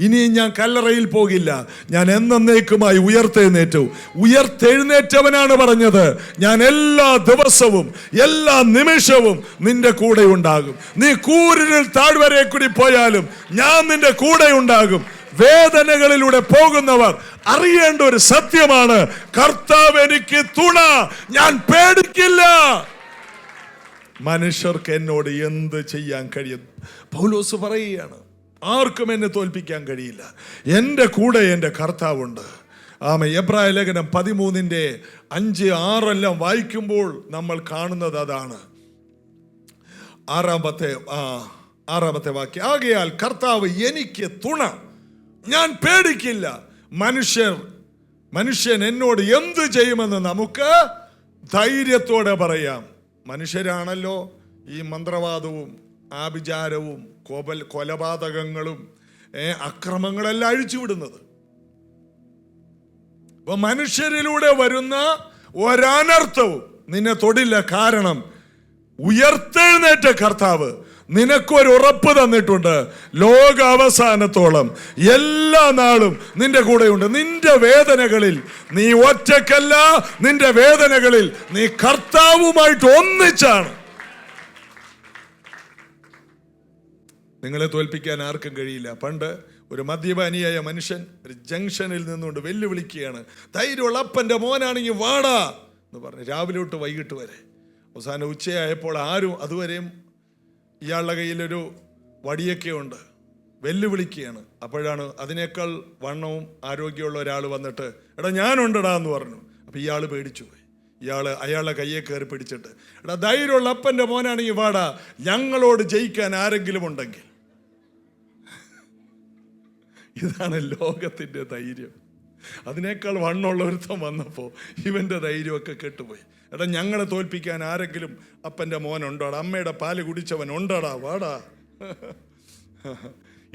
ഇനിയും ഞാൻ കല്ലറയിൽ പോകില്ല, ഞാൻ എന്നേക്കുമായി ഉയർത്തെഴുന്നേറ്റു. ഉയർത്തെഴുന്നേറ്റവനാണ് പറഞ്ഞത്, ഞാൻ എല്ലാ ദിവസവും എല്ലാ നിമിഷവും നിന്റെ കൂടെ ഉണ്ടാകും. നീ കൂരിൽ താഴ്വരയെ കൂടി പോയാലും ഞാൻ നിന്റെ കൂടെ ഉണ്ടാകും. വേദനകളിലൂടെ പോകുന്നവർ അറിയേണ്ട ഒരു സത്യമാണ്, കർത്താവ് എനിക്ക് തുണ, ഞാൻ പേടിക്കില്ല. മനുഷ്യർക്ക് എന്നോട് എന്ത് ചെയ്യാൻ കഴിയും? പൗലോസ് പറയുകയാണ്, ആർക്കും എന്നെ തോൽപ്പിക്കാൻ കഴിയില്ല, എൻ്റെ കൂടെ എൻ്റെ കർത്താവുണ്ട്. എബ്രായ ലേഖനം 13:5-6 വായിക്കുമ്പോൾ നമ്മൾ കാണുന്നത് അതാണ്. 6-ാമത്തെ വാക്യം, ആകയാൽ കർത്താവ് എനിക്ക് തുണ, ഞാൻ പേടിക്കില്ല. മനുഷ്യൻ എന്നോട് എന്ത് ചെയ്യുമെന്ന് നമുക്ക് ധൈര്യത്തോടെ പറയാം. മനുഷ്യരാണല്ലോ ഈ മന്ത്രവാദവും ആഭിചാരവും കൊലപാതകങ്ങളും അക്രമങ്ങളെല്ലാം അഴിച്ചുവിടുന്നത്. അപ്പൊ മനുഷ്യരിലൂടെ വരുന്ന ഒരനർത്ഥവും നിന്നെ തൊടില്ല. കാരണം ഉയർത്തെഴുന്നേറ്റ കർത്താവ് നിനക്കൊരു ഉറപ്പ് തന്നിട്ടുണ്ട്, ലോകാവസാനത്തോളം എല്ലാ നാളും നിന്റെ കൂടെയുണ്ട്. നിന്റെ വേദനകളിൽ നീ ഒറ്റക്കല്ല, നിന്റെ വേദനകളിൽ നീ കർത്താവുമായിട്ട് ഒന്നിച്ചാണ്. നിങ്ങളെ തോൽപ്പിക്കാൻ ആർക്കും കഴിയില്ല. പണ്ട് ഒരു മദ്യപാനിയായ മനുഷ്യൻ ഒരു ജംഗ്ഷനിൽ നിന്നുകൊണ്ട് വെല്ലുവിളിക്കുകയാണ്, ധൈര്യമുള്ള അപ്പൻ്റെ മോനാണെങ്കിൽ വാടാ എന്ന് പറഞ്ഞ് രാവിലെ തൊട്ട് വൈകിട്ട് വരെ. അവസാനം ഉച്ചയായപ്പോൾ ആരും, അതുവരെയും ഇയാളുടെ കയ്യിലൊരു വടിയൊക്കെ ഉണ്ട്, വെല്ലുവിളിക്കുകയാണ്. അപ്പോഴാണ് അതിനേക്കാൾ വണ്ണവും ആരോഗ്യമുള്ള ഒരാൾ വന്നിട്ട്, എടാ ഞാനുണ്ടടാ എന്ന് പറഞ്ഞു. അപ്പോൾ ഇയാൾ പേടിച്ചു പോയി. അയാളുടെ കയ്യെ കയറി പിടിച്ചിട്ട്, എടാ ധൈര്യമുള്ള അപ്പൻ്റെ മോനാണെങ്കിൽ വാടാ, ഞങ്ങളോട് ജയിക്കാൻ ആരെങ്കിലും ഉണ്ടെങ്കിൽ. ഇതാണ് ലോകത്തിൻ്റെ ധൈര്യം. അതിനേക്കാൾ വണ്ണമുള്ള ഒരുത്തം വന്നപ്പോൾ ഇവൻ്റെ ധൈര്യമൊക്കെ കെട്ടുപോയി. എടാ ഞങ്ങളെ തോൽപ്പിക്കാൻ ആരെങ്കിലും അപ്പൻ്റെ മോനുണ്ടോടാ, അമ്മയുടെ പാല് കുടിച്ചവൻ ഉണ്ടോടാ, വാടാ.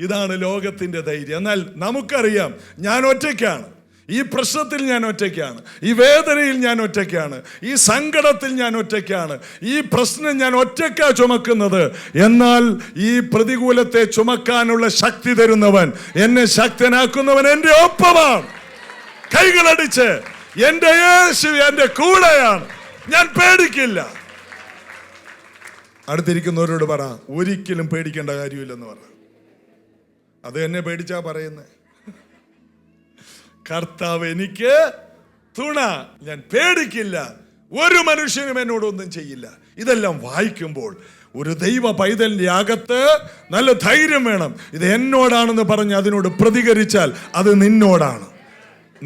ഇതാണ് ലോകത്തിൻ്റെ ധൈര്യം. എന്നാൽ നമുക്കറിയാം, ഞാൻ ഒറ്റയ്ക്കാണ്, ഈ പ്രശ്നത്തിൽ ഞാൻ ഒറ്റയ്ക്കാണ്, ഈ വേദനയിൽ ഞാൻ ഒറ്റയ്ക്കാണ്, ഈ സങ്കടത്തിൽ ഞാൻ ഒറ്റയ്ക്കാണ്, ഈ പ്രശ്നം ഞാൻ ഒറ്റയ്ക്കാ ചുമക്കുന്നത്. എന്നാൽ ഈ പ്രതികൂലത്തെ ചുമക്കാനുള്ള ശക്തി തരുന്നവൻ, എന്നെ ശക്തനാക്കുന്നവൻ എൻ്റെ ഒപ്പമാണ്. കൈകളടിച്ച് എൻ്റെ യേശു എൻ്റെ കൂടെയാണ്, ഞാൻ പേടിക്കില്ല. അടുത്തിരിക്കുന്നവരോട് പറ, ഒരിക്കലും പേടിക്കേണ്ട കാര്യമില്ലെന്ന് പറ. അത് എന്നെ പേടിച്ചാ പറയുന്നേ. കർത്താവ് എനിക്ക് തുണ, ഞാൻ പേടിക്കില്ല, ഒരു മനുഷ്യനും എന്നോടൊന്നും ചെയ്യില്ല. ഇതെല്ലാം വായിക്കുമ്പോൾ ഒരു ദൈവ പൈതലിന്റെ അകത്ത് നല്ല ധൈര്യം വേണം. ഇത് എന്നോടാണെന്ന് പറഞ്ഞ് അതിനോട് പ്രതികരിച്ചാൽ അത് നിന്നോടാണ്,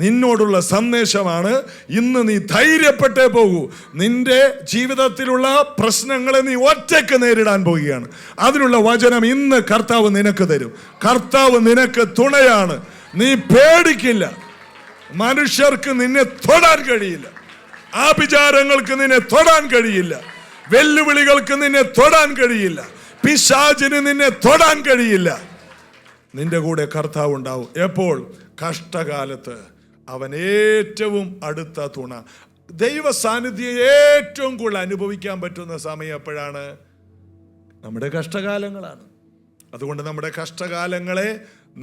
നിന്നോടുള്ള സന്ദേശമാണ്. ഇന്ന് നീ ധൈര്യപ്പെട്ടേ പോകൂ. നിന്റെ ജീവിതത്തിലുള്ള പ്രശ്നങ്ങളെ നീ ഒറ്റയ്ക്ക് നേരിടാൻ പോവുകയാണ്. അതിനുള്ള വചനം ഇന്ന് കർത്താവ് നിനക്ക് തരും. കർത്താവ് നിനക്ക് തുണയാണ്, നീ പേടിക്കില്ല. മനുഷ്യർക്ക് നിന്നെ തൊടാൻ കഴിയില്ല, ആഭിചാരങ്ങൾക്ക് നിന്നെ തൊടാൻ കഴിയില്ല, വെല്ലുവിളികൾക്ക് നിന്നെ തൊടാൻ കഴിയില്ല, പിശാചിന് നിന്നെ തൊടാൻ കഴിയില്ല. നിന്റെ കൂടെ കർത്താവ് ഉണ്ടാവും. എപ്പോൾ? കഷ്ടകാലത്ത് അവൻ ഏറ്റവും അടുത്ത തുണ. ദൈവ സാന്നിധ്യം ഏറ്റവും കൂടുതൽ അനുഭവിക്കാൻ പറ്റുന്ന സമയം എപ്പോഴാണ്? നമ്മുടെ കഷ്ടകാലങ്ങളാണ്. അതുകൊണ്ട് നമ്മുടെ കഷ്ടകാലങ്ങളെ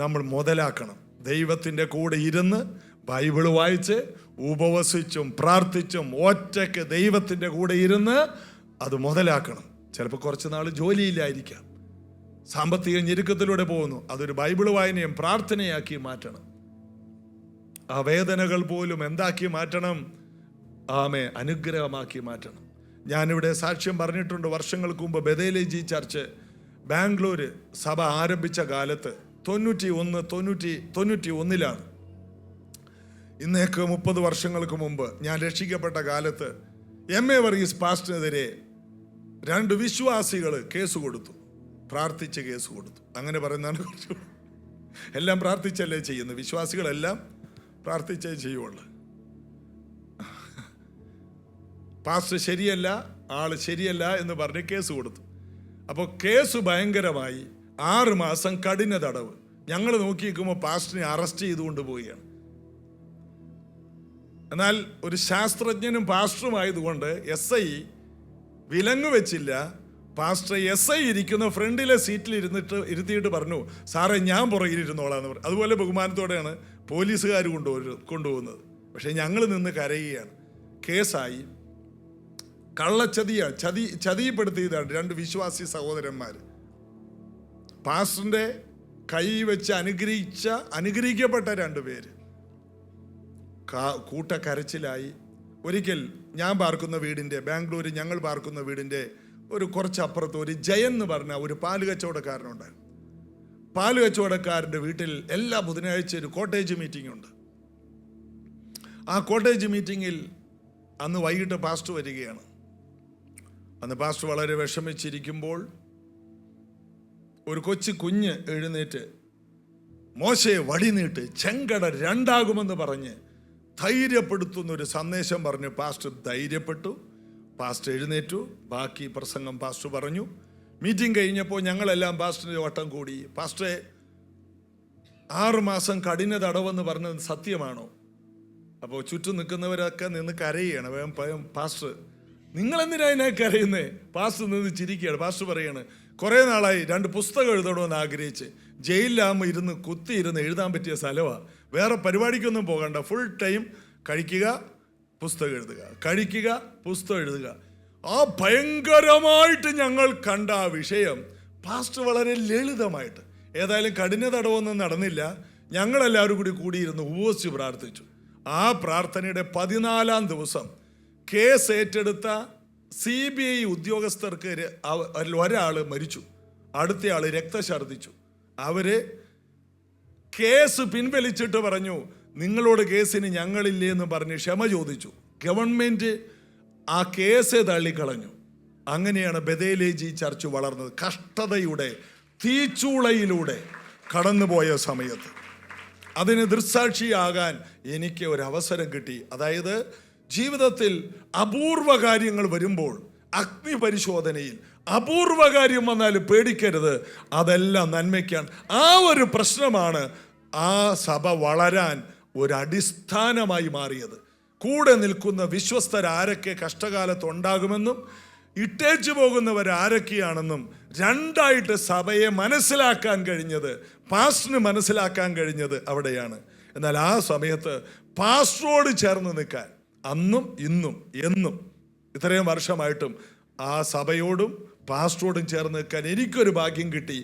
നമ്മൾ മുതലാക്കണം. ദൈവത്തിൻ്റെ കൂടെ ഇരുന്ന് ബൈബിള് വായിച്ച് ഉപവസിച്ചും പ്രാർത്ഥിച്ചും ഒറ്റയ്ക്ക് ദൈവത്തിൻ്റെ കൂടെ ഇരുന്ന് അത് മുതലാക്കണം. ചിലപ്പോൾ കുറച്ച് നാൾ ജോലിയില്ലായിരിക്കാം, സാമ്പത്തിക ഞെരുക്കത്തിലൂടെ പോകുന്നു. അതൊരു ബൈബിള് വായനയും പ്രാർത്ഥനയാക്കി മാറ്റണം. ആ വേദനകൾ പോലും എന്താക്കി മാറ്റണം? അനുഗ്രഹമാക്കി മാറ്റണം. ഞാനിവിടെ സാക്ഷ്യം പറഞ്ഞിട്ടുണ്ട്. വർഷങ്ങൾക്ക് മുമ്പ് ബഥേലേജി ചർച്ച് ബാംഗ്ലൂര് സഭ ആരംഭിച്ച കാലത്ത് 91 ഇന്നേക്ക് 30 വർഷങ്ങൾക്ക് മുമ്പ് ഞാൻ രക്ഷിക്കപ്പെട്ട കാലത്ത് MA വർഗീസ് പാസ്റ്ററിനെതിരെ 2 വിശ്വാസികൾ കേസ് കൊടുത്തു. പ്രാർത്ഥിച്ച് കേസ് കൊടുത്തു. അങ്ങനെ പറയുന്നതാണ് കുറച്ച്. എല്ലാം പ്രാർത്ഥിച്ചല്ലേ ചെയ്യുന്നത്, വിശ്വാസികളെല്ലാം പ്രാർത്ഥിച്ചേ ചെയ്യുള്ളൂ. പാസ്റ്റർ ശരിയല്ല, ആള് ശരിയല്ല എന്ന് പറഞ്ഞ് കേസ് കൊടുത്തു. അപ്പോൾ കേസ് ഭയങ്കരമായി. 6 മാസം കഠിന തടവ്. ഞങ്ങൾ നോക്കി നിൽക്കുമ്പോൾ പാസ്റ്ററിനെ അറസ്റ്റ് ചെയ്തുകൊണ്ട് പോവുകയാണ്. എന്നാൽ ഒരു ശാസ്ത്രജ്ഞനും പാസ്റ്ററുമായതുകൊണ്ട് SI വിലങ്ങ് വെച്ചില്ല. പാസ്റ്റർ SI ഇരിക്കുന്ന ഫ്രണ്ടിലെ സീറ്റിൽ ഇരുത്തിയിട്ട് പറഞ്ഞു, സാറേ ഞാൻ പുറകിലിരുന്നോളാന്ന് പറഞ്ഞു. അതുപോലെ ബഹുമാനത്തോടെയാണ് പോലീസുകാർ കൊണ്ടുപോകുന്നത്. പക്ഷെ ഞങ്ങൾ നിന്ന് കരയുകയാണ്. കേസായി. ചതിപ്പെടുത്തിയതാണ് 2 വിശ്വാസി സഹോദരന്മാർ. പാസ്റ്ററിന്റെ കൈ വെച്ച് അനുഗ്രഹിക്കപ്പെട്ട 2 പേര് കൂട്ടക്കരച്ചിലായി. ഒരിക്കൽ ഞാൻ പാർക്കുന്ന വീടിൻ്റെ, ബാംഗ്ലൂർ ഞങ്ങൾ പാർക്കുന്ന വീടിൻ്റെ ഒരു കുറച്ചപ്പുറത്ത് ഒരു ജയൻ എന്ന് പറഞ്ഞ ഒരു പാല് കച്ചവടക്കാരനുണ്ടായിരുന്നു. പാല് കച്ചവടക്കാരൻ്റെ വീട്ടിൽ എല്ലാ ബുധനാഴ്ച ഒരു കോട്ടേജ് മീറ്റിംഗ് ഉണ്ട്. ആ കോട്ടേജ് മീറ്റിങ്ങിൽ അന്ന് വൈകിട്ട് പാസ്റ്റർ വരികയാണ്. അന്ന് പാസ്റ്റർ വളരെ വിഷമിച്ചിരിക്കുമ്പോൾ ഒരു കുഞ്ഞ് എഴുന്നേറ്റ് മോശയെ വടി നീട്ട് ചെങ്കട 2 പറഞ്ഞ് ധൈര്യപ്പെടുത്തുന്ന ഒരു സന്ദേശം പറഞ്ഞു. പാസ്റ്റർ ധൈര്യപ്പെട്ടു. പാസ്റ്റർ എഴുന്നേറ്റു. ബാക്കി പ്രസംഗം പാസ്റ്റർ പറഞ്ഞു. മീറ്റിംഗ് കഴിഞ്ഞപ്പോൾ ഞങ്ങളെല്ലാം പാസ്റ്ററിൻ്റെ വട്ടം കൂടി. പാസ്റ്ററെ, 6 മാസം കഠിന തടവെന്ന് പറഞ്ഞത് സത്യമാണോ? അപ്പോൾ ചുറ്റും നിൽക്കുന്നവരൊക്കെ നിന്ന് കരയുകയാണ്. പാസ്റ്റർ, നിങ്ങളെന്തിനാ ഇതിനെ കരയുന്നേ? പാസ്റ്റർ നിന്ന് ചിരിക്കുകയാണ്. പാസ്റ്റർ പറയാണ്, കുറേ നാളായി 2 പുസ്തകം എഴുതണമെന്ന് ആഗ്രഹിച്ച്. ജയിലിലാകുമ്പോൾ കുത്തിയിരുന്ന് എഴുതാൻ പറ്റിയ സ്ഥലമാണ്. വേറെ പരിപാടിക്കൊന്നും പോകണ്ട. ഫുൾ ടൈം കഴിക്കുക, പുസ്തകം എഴുതുക, കഴിക്കുക, പുസ്തകം എഴുതുക. ആ ഭയങ്കരമായിട്ട് ഞങ്ങൾ കണ്ട ആ വിഷയം പാസ്റ്റർ വളരെ ലളിതമായിട്ട്, ഏതായാലും കഠിന തടവൊന്നും നടന്നില്ല, ഞങ്ങളെല്ലാവരും കൂടിയിരുന്ന് ഉപവസിച്ച് പ്രാർത്ഥിച്ചു. ആ പ്രാർത്ഥനയുടെ 14-ാം ദിവസം കേസ് ഏറ്റെടുത്ത CBI ഉദ്യോഗസ്ഥർക്ക് ഒരാൾ മരിച്ചു, അടുത്തയാൾ രക്തഛർദ്ദിച്ചു. അവര് കേസ് പിൻവലിച്ചിട്ട് പറഞ്ഞു, നിങ്ങളോട് കേസിന് ഞങ്ങളില്ലേ എന്ന് പറഞ്ഞ് ക്ഷമ ചോദിച്ചു. ഗവൺമെന്റ് ആ കേസ് തള്ളിക്കളഞ്ഞു. അങ്ങനെയാണ് ബഥേലേജി ചർച്ച് വളർന്നത്. കഷ്ടതയുടെ തീച്ചൂളയിലൂടെ കടന്നുപോയ സമയത്ത് അതിന് ദൃക്സാക്ഷിയാകാൻ എനിക്ക് ഒരവസരം കിട്ടി. അതായത് ജീവിതത്തിൽ അപൂർവ കാര്യങ്ങൾ വരുമ്പോൾ, അഗ്നി പരിശോധനയിൽ അപൂർവ കാര്യം വന്നാലും പേടിക്കരുത്, അതെല്ലാം നന്മയ്ക്കാണ്. ആ ഒരു പ്രശ്നമാണ് ആ സഭ വളരാൻ ഒരടിസ്ഥാനമായി മാറിയത്. കൂടെ നിൽക്കുന്ന വിശ്വസ്തരാരൊക്കെ കഷ്ടകാലത്ത് ഉണ്ടാകുമെന്നും ഇട്ടേച്ചു പോകുന്നവരാരൊക്കെയാണെന്നും രണ്ടായിട്ട് സഭയെ മനസ്സിലാക്കാൻ കഴിഞ്ഞത്, പാസ്റ്ററിന് മനസ്സിലാക്കാൻ കഴിഞ്ഞത് അവിടെയാണ്. എന്നാൽ ആ സമയത്ത് പാസ്റ്ററോട് ചേർന്ന് നിൽക്കാൻ അന്നും ഇന്നും എന്നും ഇത്രയും വർഷമായിട്ടും ആ സഭയോടും പാസ്റ്ററോടും ചേർന്ന് നിൽക്കാൻ എനിക്കൊരു ഭാഗ്യം കിട്ടി.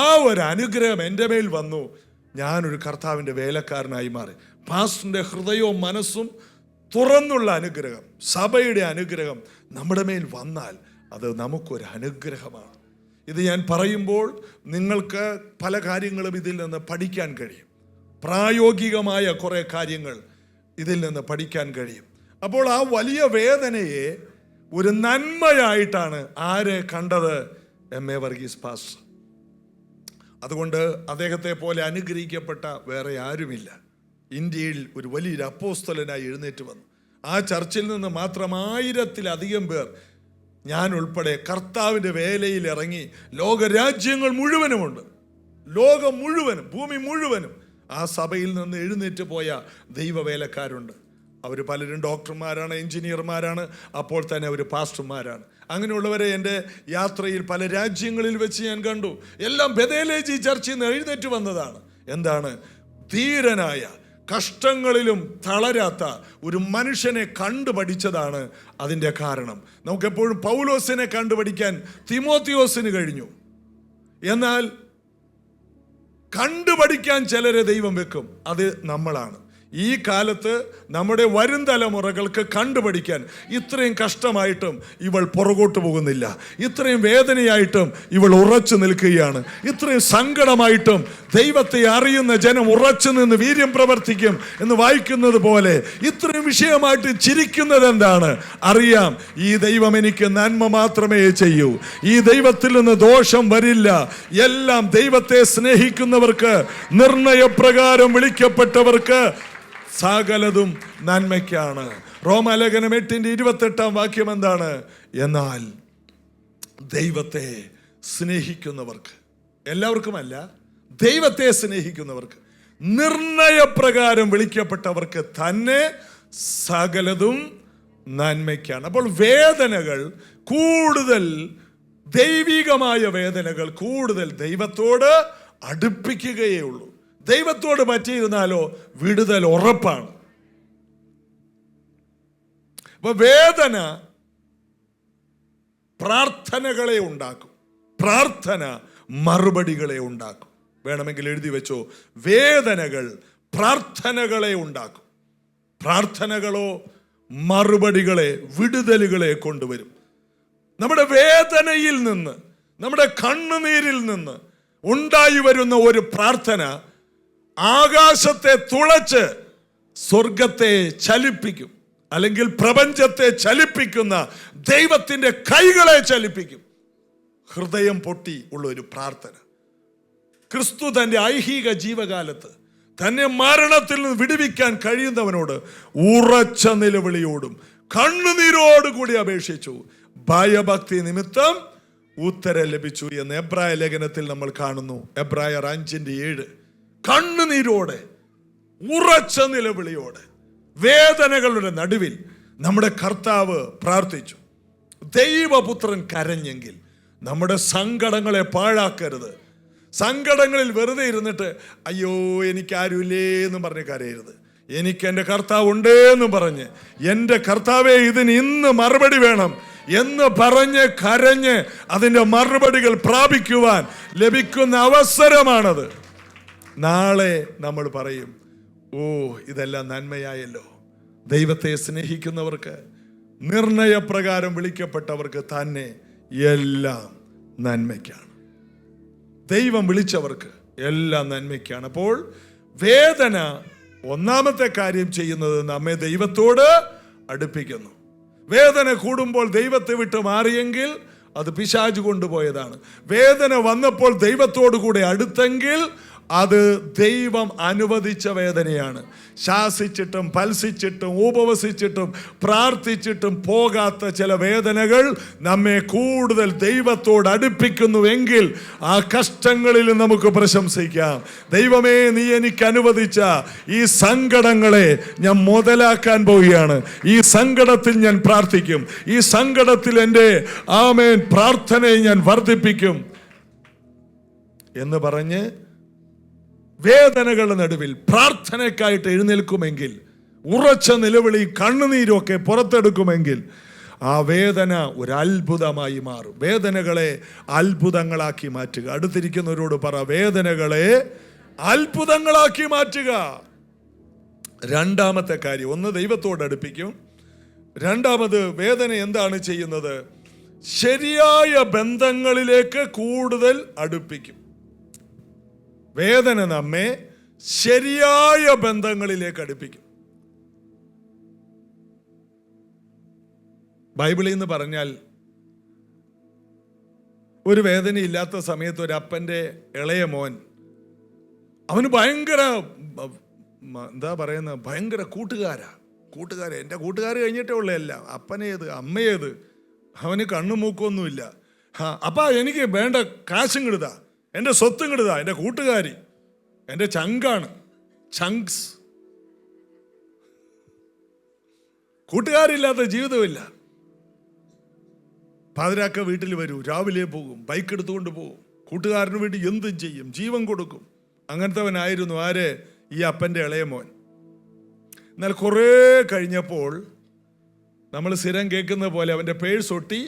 ആ ഒരു അനുഗ്രഹം എൻ്റെ മേൽ വന്നു. ഞാനൊരു കർത്താവിൻ്റെ വേലക്കാരനായി മാറി. പാസ്റ്ററിൻ്റെ ഹൃദയവും മനസ്സും തുറന്നുള്ള അനുഗ്രഹം, സഭയുടെ അനുഗ്രഹം നമ്മുടെ മേൽ വന്നാൽ അത് നമുക്കൊരു അനുഗ്രഹമാണ്. ഇത് ഞാൻ പറയുമ്പോൾ നിങ്ങൾക്ക് പല കാര്യങ്ങളും ഇതിൽ നിന്ന് പഠിക്കാൻ കഴിയും. പ്രായോഗികമായ കുറേ കാര്യങ്ങൾ ഇതിൽ നിന്ന് പഠിക്കാൻ കഴിയും. അപ്പോൾ ആ വലിയ വേദനയെ ഒരു നന്മയായിട്ടാണ് ആരെ കണ്ടത്? MA Varghese pastor. അതുകൊണ്ട് അദ്ദേഹത്തെ പോലെ അനുഗ്രഹിക്കപ്പെട്ട വേറെ ആരുമില്ല. ഇന്ത്യയിൽ ഒരു വലിയൊരു അപ്പോസ്തലനായി എഴുന്നേറ്റ് വന്നു. ആ ചർച്ചിൽ നിന്ന് മാത്രം 1000-ത്തിലധികം പേർ, ഞാൻ ഉൾപ്പെടെ, കർത്താവിൻ്റെ വേലയിൽ ഇറങ്ങി. ലോകരാജ്യങ്ങൾ മുഴുവനുമുണ്ട്, ലോകം മുഴുവനും, ഭൂമി മുഴുവനും ആ സഭയിൽ നിന്ന് എഴുന്നേറ്റ് പോയ ദൈവവേലക്കാരുണ്ട്. അവർ പലരും ഡോക്ടർമാരാണ്, എഞ്ചിനീയർമാരാണ്, അപ്പോൾ തന്നെ അവർ പാസ്റ്റർമാരാണ്. അങ്ങനെയുള്ളവരെ എൻ്റെ യാത്രയിൽ പല രാജ്യങ്ങളിൽ വെച്ച് ഞാൻ കണ്ടു. എല്ലാം ബഥേലേജി ചർച്ചിൽ നിന്ന് എഴുന്നേറ്റ് വന്നതാണ്. എന്താണ്? ധീരനായ, കഷ്ടങ്ങളിലും തളരാത്ത ഒരു മനുഷ്യനെ കണ്ടുപഠിച്ചതാണ് അതിൻ്റെ കാരണം. നമുക്കെപ്പോഴും പൗലോസിനെ കണ്ടുപഠിക്കാൻ തിമോത്തിയോസിന് കഴിഞ്ഞു. എന്നാൽ കണ്ടുപഠിക്കാൻ ചിലരെ ദൈവം വെക്കും, അത് നമ്മളാണ്. ഈ കാലത്ത് നമ്മുടെ വരും തലമുറകൾക്ക് കണ്ടുപഠിക്കാൻ ഇത്രയും കഷ്ടമായിട്ടും ഇവൾ പുറകോട്ട് പോകുന്നില്ല, ഇത്രയും വേദനയായിട്ടും ഇവൾ ഉറച്ചു നിൽക്കുകയാണ്, ഇത്രയും സങ്കടമായിട്ടും ദൈവത്തെ അറിയുന്ന ജനം ഉറച്ചു നിന്ന് വീര്യം പ്രവർത്തിക്കും എന്ന് വായിക്കുന്നത് പോലെ ഇത്രയും വിഷയമായിട്ട് ചിരിക്കുന്നത് എന്താണ്? അറിയാം, ഈ ദൈവം എനിക്ക് നന്മ മാത്രമേ ചെയ്യൂ, ഈ ദൈവത്തിൽ നിന്ന് ദോഷം വരില്ല. എല്ലാം ദൈവത്തെ സ്നേഹിക്കുന്നവർക്ക്, നിർണയപ്രകാരം വിളിക്കപ്പെട്ടവർക്ക് സകലതും നന്മയ്ക്കാണ്. റോമാലേഖനം 8:28 വാക്യം എന്താണ്? എന്നാൽ ദൈവത്തെ സ്നേഹിക്കുന്നവർക്ക്, എല്ലാവർക്കുമല്ല, ദൈവത്തെ സ്നേഹിക്കുന്നവർക്ക്, നിർണയപ്രകാരം വിളിക്കപ്പെട്ടവർക്ക് തന്നെ സകലതും നന്മയ്ക്കാണ്. അപ്പോൾ വേദനകൾ കൂടുതൽ, ദൈവികമായ വേദനകൾ കൂടുതൽ ദൈവത്തോട് അടുപ്പിക്കുകയേ ഉള്ളൂ. ദൈവത്തോട് പറ്റിയിരുന്നാലോ വിടുതൽ ഉറപ്പാണ്. അപ്പൊ വേദന പ്രാർത്ഥനകളെ ഉണ്ടാക്കും, പ്രാർത്ഥന മറുപടികളെ ഉണ്ടാക്കും. വേണമെങ്കിൽ എഴുതി വെച്ചോ, വേദനകൾ പ്രാർത്ഥനകളെ ഉണ്ടാക്കും, പ്രാർത്ഥനകളോ മറുപടികളെ, വിടുതലുകളെ കൊണ്ടുവരും. നമ്മുടെ വേദനയിൽ നിന്ന്, നമ്മുടെ കണ്ണുനീരിൽ നിന്ന് ഉണ്ടായി വരുന്ന ഒരു പ്രാർത്ഥന ആകാശത്തെ തുളച്ച് സ്വർഗത്തെ ചലിപ്പിക്കും, അല്ലെങ്കിൽ പ്രപഞ്ചത്തെ ചലിപ്പിക്കുന്ന ദൈവത്തിൻ്റെ കൈകളെ ചലിപ്പിക്കും. ഹൃദയം പൊട്ടി ഉള്ള ഒരു പ്രാർത്ഥന. ക്രിസ്തു തൻ്റെ ഐഹിക ജീവകാലത്ത് തന്നെ മരണത്തിൽ നിന്ന് വിടുവിക്കാൻ കഴിയുന്നവനോട് ഉറച്ച നിലവിളിയോടും കണ്ണുനീരോടുകൂടി അപേക്ഷിച്ചു. ഭയഭക്തി നിമിത്തം ഉത്തരം ലഭിച്ചു എന്ന് എബ്രായ ലേഖനത്തിൽ നമ്മൾ കാണുന്നു. എബ്രായർ 5:7. കണ്ണുനീരോടെ, ഉറച്ച നിലവിളിയോടെ, വേദനകളുടെ നടുവിൽ നമ്മുടെ കർത്താവ് പ്രാർത്ഥിച്ചു. ദൈവപുത്രൻ കരഞ്ഞെങ്കിൽ നമ്മുടെ സങ്കടങ്ങളെ പാഴാക്കരുത്. സങ്കടങ്ങളിൽ വെറുതെ ഇരുന്നിട്ട് അയ്യോ എനിക്കാരുമില്ലേ എന്ന് പറഞ്ഞ് കരയരുത്. എനിക്ക് എൻ്റെ കർത്താവ് ഉണ്ടേ എന്ന് പറഞ്ഞ്, എൻ്റെ കർത്താവേ ഇതിന് ഇന്ന് മറുപടി വേണം, എന്ന് പറഞ്ഞ് കരഞ്ഞ് അതിൻ്റെ മറുപടികൾ പ്രാപിക്കുവാൻ ലഭിക്കുന്ന അവസരമാണത്. നാളെ നമ്മൾ പറയും, ഓ ഇതെല്ലാം നന്മയായല്ലോ. ദൈവത്തെ സ്നേഹിക്കുന്നവർക്ക്, നിർണയപ്രകാരം വിളിക്കപ്പെട്ടവർക്ക് തന്നെ എല്ലാം നന്മയ്ക്കാണ്. ദൈവം വിളിച്ചവർക്ക് എല്ലാം നന്മയ്ക്കാണ്. അപ്പോൾ വേദന ഒന്നാമത്തെ കാര്യം ചെയ്യുന്നത് നമ്മെ ദൈവത്തോട് അടുപ്പിക്കുന്നു. വേദന കൂടുമ്പോൾ ദൈവത്തെ വിട്ട് മാറിയെങ്കിൽ അത് പിശാച് കൊണ്ടുപോയതാണ്. വേദന വന്നപ്പോൾ ദൈവത്തോടു കൂടെ അടുത്തെങ്കിൽ അത് ദൈവം അനുവദിച്ച വേദനയാണ്. ശാസിച്ചിട്ടും പൽസിച്ചിട്ടും ഉപവസിച്ചിട്ടും പ്രാർത്ഥിച്ചിട്ടും പോകാത്ത ചില വേദനകൾ നമ്മെ കൂടുതൽ ദൈവത്തോട് അടുപ്പിക്കുന്നുവെങ്കിൽ ആ കഷ്ടങ്ങളിൽ നമുക്ക് പ്രശംസിക്കാം. ദൈവമേ, നീ എനിക്ക് അനുവദിച്ച ഈ സങ്കടങ്ങളെ ഞാൻ മുതലാക്കാൻ പോവുകയാണ്. ഈ സങ്കടത്തിൽ ഞാൻ പ്രാർത്ഥിക്കും. ഈ സങ്കടത്തിൽ എൻ്റെ ആമേൻ പ്രാർത്ഥനയെ ഞാൻ വർദ്ധിപ്പിക്കും എന്ന് പറഞ്ഞ് വേദനകളുടെ നടുവിൽ പ്രാർത്ഥനയ്ക്കായിട്ട് എഴുന്നേൽക്കുമെങ്കിൽ, ഉറച്ച നിലവിളി കണ്ണുനീരൊക്കെ പുറത്തെടുക്കുമെങ്കിൽ ആ വേദന ഒരു അത്ഭുതമായി മാറും. വേദനകളെ അത്ഭുതങ്ങളാക്കി മാറ്റുക. അടുത്തിരിക്കുന്നവരോട് പറ, വേദനകളെ അത്ഭുതങ്ങളാക്കി മാറ്റുക. രണ്ടാമത്തെ കാര്യം, ഒന്ന് ദൈവത്തോട് അടുപ്പിക്കും. രണ്ടാമത് വേദന എന്താണ് ചെയ്യുന്നത്? ശരിയായ ബന്ധങ്ങളിലേക്ക് കൂടുതൽ അടുപ്പിക്കും. വേദന നമ്മെ ശരിയായ ബന്ധങ്ങളിലേക്ക് അടുപ്പിക്കും. ബൈബിളിൽ നിന്ന് പറഞ്ഞാൽ ഒരു വേദനയില്ലാത്ത സമയത്ത് ഒരു അപ്പൻ്റെ ഇളയ മോൻ, അവന് ഭയങ്കര എന്താ പറയുന്ന ഭയങ്കര കൂട്ടുകാരാ. എൻ്റെ കൂട്ടുകാർ കഴിഞ്ഞിട്ടേ ഉള്ള എല്ലാം. അപ്പനേത് അമ്മയേത്, അവന് കണ്ണുമൂക്കൊന്നുമില്ല. അപ്പാ എനിക്ക് വേണ്ട കാശും കിടുതാ, എൻ്റെ സ്വത്തും കിടുതാ, എൻ്റെ കൂട്ടുകാരി എൻ്റെ ചങ്കാണ്. ചങ്ക്സ്. കൂട്ടുകാരില്ലാത്ത ജീവിതമില്ല. പാതിരാക്ക വീട്ടിൽ വരൂ, രാവിലെ പോകും, ബൈക്ക് എടുത്തുകൊണ്ട് പോകും, കൂട്ടുകാരന് വേണ്ടി എന്തും ചെയ്യും, ജീവൻ കൊടുക്കും. അങ്ങനത്തെവനായിരുന്നു ആര്? ഈ അപ്പൻ്റെ ഇളയ മോൻ. എന്നാൽ കുറേ കഴിഞ്ഞപ്പോൾ നമ്മൾ സ്ഥിരം കേൾക്കുന്ന പോലെ അവൻ്റെ പേഴ്സ് ഒട്ടി,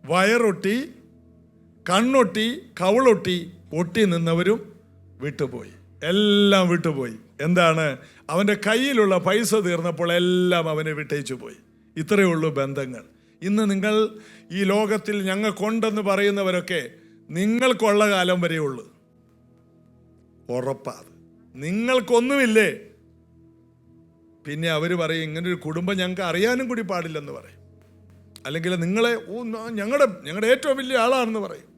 വയറൊട്ടി, കണ്ണൊട്ടി, കവളൊട്ടി, ഒട്ടി നിന്നവരും വിട്ടുപോയി. എല്ലാം വിട്ടുപോയി. എന്താണ്? അവൻ്റെ കയ്യിലുള്ള പൈസ തീർന്നപ്പോൾ എല്ലാം അവനെ വിട്ടേച്ചു പോയി. ഇത്രയേ ഉള്ളൂ ബന്ധങ്ങൾ. ഇന്ന് നിങ്ങൾ ഈ ലോകത്തിൽ ഞങ്ങൾക്കുണ്ടെന്ന് പറയുന്നവരൊക്കെ നിങ്ങൾക്കുള്ള കാലം വരെ ഉള്ളൂ. ഉറപ്പാത്. നിങ്ങൾക്കൊന്നുമില്ലേ, പിന്നെ അവർ പറയും ഇങ്ങനൊരു കുടുംബം ഞങ്ങൾക്ക് അറിയാനും കൂടി പാടില്ലെന്ന് പറയും. അല്ലെങ്കിൽ നിങ്ങളെ ഞങ്ങളുടെ ഏറ്റവും വലിയ ആളാണെന്ന് പറയും.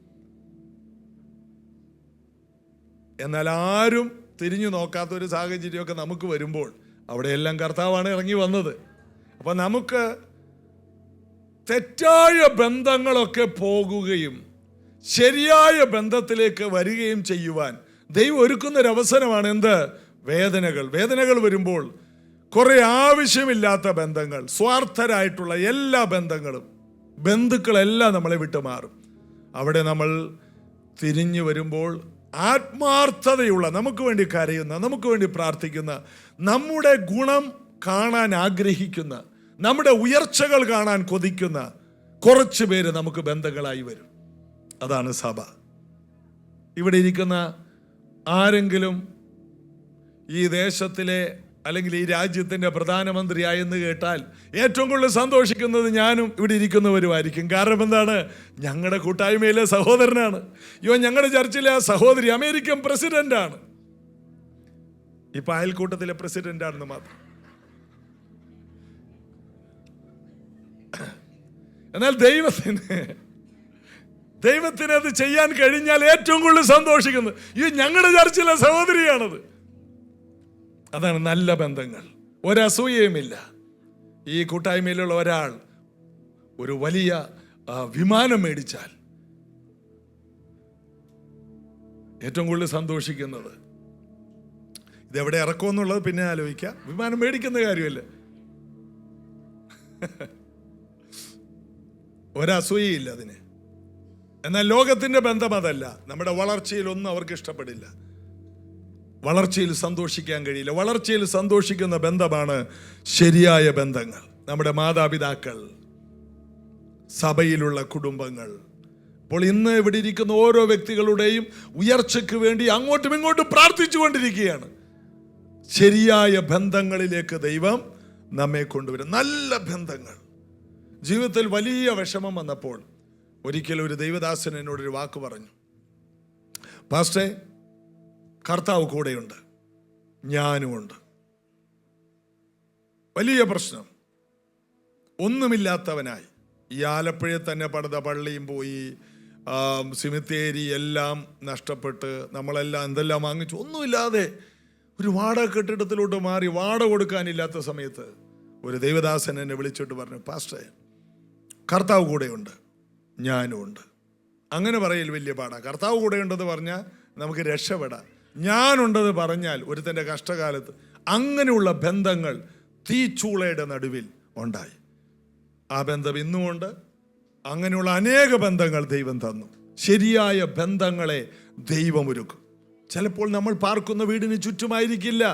എന്നാൽ ആരും തിരിഞ്ഞു നോക്കാത്തൊരു സാഹചര്യമൊക്കെ നമുക്ക് വരുമ്പോൾ അവിടെയെല്ലാം കർത്താവാണ് ഇറങ്ങി വന്നത്. അപ്പം നമുക്ക് തെറ്റായ ബന്ധങ്ങളൊക്കെ പോകുകയും ശരിയായ ബന്ധത്തിലേക്ക് വരികയും ചെയ്യുവാൻ ദൈവം ഒരുക്കുന്നൊരവസരമാണ് എന്ത്? വേദനകൾ. വേദനകൾ വരുമ്പോൾ കുറെ ആവശ്യമില്ലാത്ത ബന്ധങ്ങൾ, സ്വാർത്ഥരായിട്ടുള്ള എല്ലാ ബന്ധങ്ങളും, ബന്ധുക്കളെല്ലാം നമ്മളെ വിട്ടുമാറും. അവിടെ നമ്മൾ തിരിഞ്ഞു വരുമ്പോൾ ആത്മാർത്ഥതയുള്ള, നമുക്ക് വേണ്ടി കരയുന്ന, നമുക്ക് വേണ്ടി പ്രാർത്ഥിക്കുന്ന, നമ്മുടെ ഗുണം കാണാൻ ആഗ്രഹിക്കുന്ന, നമ്മുടെ ഉയർച്ചകൾ കാണാൻ കൊതിക്കുന്ന കുറച്ച് പേര് നമുക്ക് ബന്ധങ്ങളായി വരും. അതാണ് സഭ. ഇവിടെ ഇരിക്കുന്ന ആരെങ്കിലും ഈ ദേശത്തിലെ അല്ലെങ്കിൽ ഈ രാജ്യത്തിൻ്റെ പ്രധാനമന്ത്രിയായെന്ന് കേട്ടാൽ ഏറ്റവും കൂടുതൽ സന്തോഷിക്കുന്നത് ഞാനും ഇവിടെ ഇരിക്കുന്നവരുമായിരിക്കും. കാരണം എന്താണ്? ഞങ്ങളുടെ കൂട്ടായ്മയിലെ സഹോദരനാണ്. ഞങ്ങളുടെ ചർച്ചിലെ ആ സഹോദരി അമേരിക്കൻ പ്രസിഡന്റാണ്. ഇപ്പം അയൽക്കൂട്ടത്തിലെ പ്രസിഡന്റാണെന്ന് മാത്രം. എന്നാൽ ദൈവത്തിന് അത് ചെയ്യാൻ കഴിഞ്ഞാൽ ഏറ്റവും കൂടുതൽ സന്തോഷിക്കുന്നത് ഞങ്ങളുടെ ചർച്ചിലെ സഹോദരിയാണത്. അതാണ് നല്ല ബന്ധങ്ങൾ. ഒരസൂയയുമില്ല. ഈ കൂട്ടായ്മയിലുള്ള ഒരാൾ ഒരു വലിയ വിമാനം മേടിച്ചാൽ ഏറ്റവും കൂടുതൽ സന്തോഷിക്കുന്നത് ഇതെവിടെ ഇറക്കുമെന്നുള്ളത് പിന്നെ ആലോചിക്കാം. വിമാനം മേടിക്കുന്ന കാര്യമല്ല. ഒരസൂയയില്ല അതിന്. എന്നാൽ ലോകത്തിൻ്റെ ബന്ധം അതല്ല. നമ്മുടെ വളർച്ചയിലൊന്നും അവർക്ക് ഇഷ്ടപ്പെടില്ല. വളർച്ചയിൽ സന്തോഷിക്കാൻ കഴിയില്ല. വളർച്ചയിൽ സന്തോഷിക്കുന്ന ബന്ധമാണ് ശരിയായ ബന്ധങ്ങൾ. നമ്മുടെ മാതാപിതാക്കൾ, സഭയിലുള്ള കുടുംബങ്ങൾ. അപ്പോൾ ഇന്ന് ഇവിടെ ഇരിക്കുന്ന ഓരോ വ്യക്തികളുടെയും ഉയർച്ചയ്ക്ക് വേണ്ടി അങ്ങോട്ടും ഇങ്ങോട്ടും പ്രാർത്ഥിച്ചു കൊണ്ടിരിക്കുകയാണ്. ശരിയായ ബന്ധങ്ങളിലേക്ക് ദൈവം നമ്മെ കൊണ്ടുവരും. നല്ല ബന്ധങ്ങൾ. ജീവിതത്തിൽ വലിയ വിഷമം വന്നപ്പോൾ ഒരിക്കലും ഒരു ദൈവദാസൻ എന്നോടൊരു വാക്ക് പറഞ്ഞു, പാസ്റ്റേ, കർത്താവ് കൂടെയുണ്ട്, ഞാനുമുണ്ട്. വലിയ പ്രശ്നം. ഒന്നുമില്ലാത്തവനായി ഈ ആലപ്പുഴയിൽ തന്നെ പണിത പള്ളിയും പോയി, സിമിത്തേരി എല്ലാം നഷ്ടപ്പെട്ട്, നമ്മളെല്ലാം എന്തെല്ലാം വാങ്ങിച്ചു, ഒന്നുമില്ലാതെ ഒരു വാടക കെട്ടിടത്തിലോട്ട് മാറി, വാടക കൊടുക്കാനില്ലാത്ത സമയത്ത് ഒരു ദൈവദാസൻ എന്നെ വിളിച്ചിട്ട് പറഞ്ഞു, പാസ്റ്റേ, കർത്താവ് കൂടെയുണ്ട്, ഞാനുമുണ്ട്. അങ്ങനെ പറയൽ വലിയ പാടാണ്. കർത്താവ് കൂടെയുണ്ടെന്ന് പറഞ്ഞാൽ നമുക്ക് രക്ഷപ്പെടാം. ഞാനുണ്ടെന്ന് പറഞ്ഞാൽ ഒരുത്തൻ്റെ കഷ്ടകാലത്ത്. അങ്ങനെയുള്ള ബന്ധങ്ങൾ തീച്ചൂളയുടെ നടുവിൽ ഉണ്ടായി. ആ ബന്ധം ഇന്നുമുണ്ട്. അങ്ങനെയുള്ള അനേക ബന്ധങ്ങൾ ദൈവം തന്നു. ശരിയായ ബന്ധങ്ങളെ ദൈവം ഒരുക്കും. ചിലപ്പോൾ നമ്മൾ പാർക്കുന്ന വീടിന് ചുറ്റുമായിരിക്കില്ല,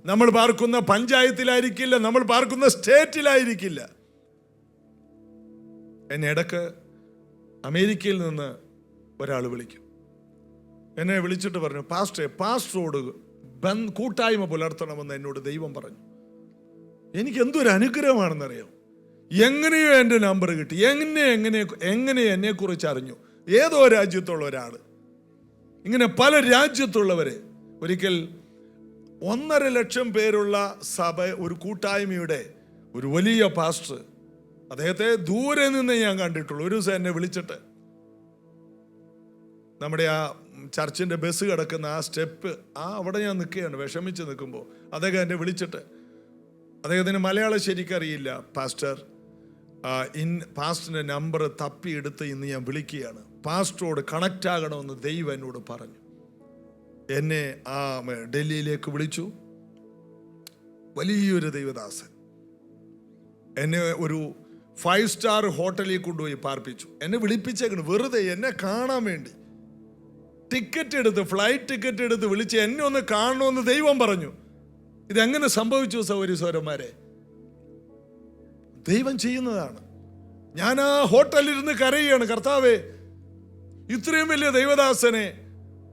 നമ്മൾ പാർക്കുന്ന പഞ്ചായത്തിലായിരിക്കില്ല, നമ്മൾ പാർക്കുന്ന സ്റ്റേറ്റിലായിരിക്കില്ല. എന്നെ ഇടക്ക് അമേരിക്കയിൽ നിന്ന് ഒരാൾ വിളിക്കും. എന്നെ വിളിച്ചിട്ട് പറഞ്ഞു, പാസ്റ്ററോട് കൂട്ടായ്മ പുലർത്തണമെന്ന് എന്നോട് ദൈവം പറഞ്ഞു. എനിക്ക് എന്തൊരു അനുഗ്രഹമാണെന്നറിയാം. എങ്ങനെയോ എൻ്റെ നമ്പർ കിട്ടി. എങ്ങനെ എന്നെക്കുറിച്ച് അറിഞ്ഞു? ഏതോ രാജ്യത്തുള്ള ഒരാൾ. ഇങ്ങനെ പല രാജ്യത്തുള്ളവരെ. ഒരിക്കൽ 1.5 ലക്ഷം പേരുള്ള സഭ, ഒരു കൂട്ടായ്മയുടെ ഒരു വലിയ പാസ്റ്റർ, അദ്ദേഹത്തെ ദൂരെ നിന്ന് ഞാൻ കണ്ടിട്ടുള്ളൂ. ഒരു ദിവസം എന്നെ വിളിച്ചിട്ട്, നമ്മുടെ ആ ചർച്ചിൻ്റെ ബസ് കിടക്കുന്ന ആ സ്റ്റെപ്പ്, അവിടെ ഞാൻ നിൽക്കുകയാണ്, വിഷമിച്ച് നിൽക്കുമ്പോൾ അദ്ദേഹം എന്നെ വിളിച്ചിട്ട്, അദ്ദേഹത്തിന് മലയാളം ശരിക്കറിയില്ല, പാസ്റ്ററിൻ്റെ നമ്പർ തപ്പിയെടുത്ത് ഇന്ന് ഞാൻ വിളിക്കുകയാണ്, പാസ്റ്ററോട് കണക്റ്റ് ആകണമെന്ന് ദൈവം എന്നോട് പറഞ്ഞു. എന്നെ ഡൽഹിയിലേക്ക് വിളിച്ചു. വലിയൊരു ദൈവദാസൻ എന്നെ ഒരു 5 സ്റ്റാർ ഹോട്ടലിൽ കൊണ്ടുപോയി പാർപ്പിച്ചു. എന്നെ വിളിപ്പിച്ചേക്കണം വെറുതെ എന്നെ കാണാൻ വേണ്ടി. ഫ്ലൈറ്റ് ടിക്കറ്റ് എടുത്ത് വിളിച്ച് എന്നെ ഒന്ന് കാണണമെന്ന് ദൈവം പറഞ്ഞു. ഇതെങ്ങനെ സംഭവിച്ചു സഹോദരന്മാരെ? ദൈവം ചെയ്യുന്നതാണ്. ഞാൻ ആ ഹോട്ടലിരുന്ന് കരയുകയാണ്, കർത്താവേ, ഇത്രയും വലിയ ദൈവദാസനെ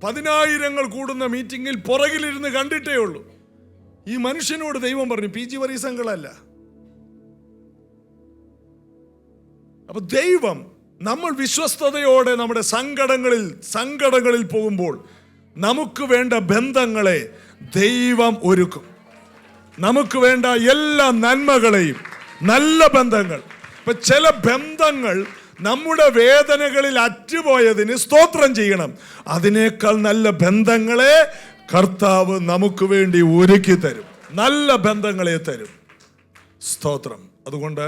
10,000 കൂടുന്ന മീറ്റിങ്ങിൽ പുറകിലിരുന്ന് കണ്ടിട്ടേ ഉള്ളൂ. ഈ മനുഷ്യനോട് ദൈവം പറഞ്ഞു, PG വരീസങ്ങളല്ല. അപ്പൊ ദൈവം, നമ്മൾ വിശ്വസ്തയോടെ നമ്മുടെ സങ്കടങ്ങളിൽ പോകുമ്പോൾ നമുക്ക് വേണ്ട ബന്ധങ്ങളെ ദൈവം ഒരുക്കും. നമുക്ക് വേണ്ട എല്ലാ നന്മകളെയും, നല്ല ബന്ധങ്ങൾ. ഇപ്പൊ ചില ബന്ധങ്ങൾ നമ്മുടെ വേദനകളിൽ അറ്റുപോയതിന് സ്തോത്രം ചെയ്യണം. അതിനേക്കാൾ നല്ല ബന്ധങ്ങളെ കർത്താവ് നമുക്ക് വേണ്ടി ഒരുക്കി തരും. നല്ല ബന്ധങ്ങളെ തരും. സ്തോത്രം. അതുകൊണ്ട്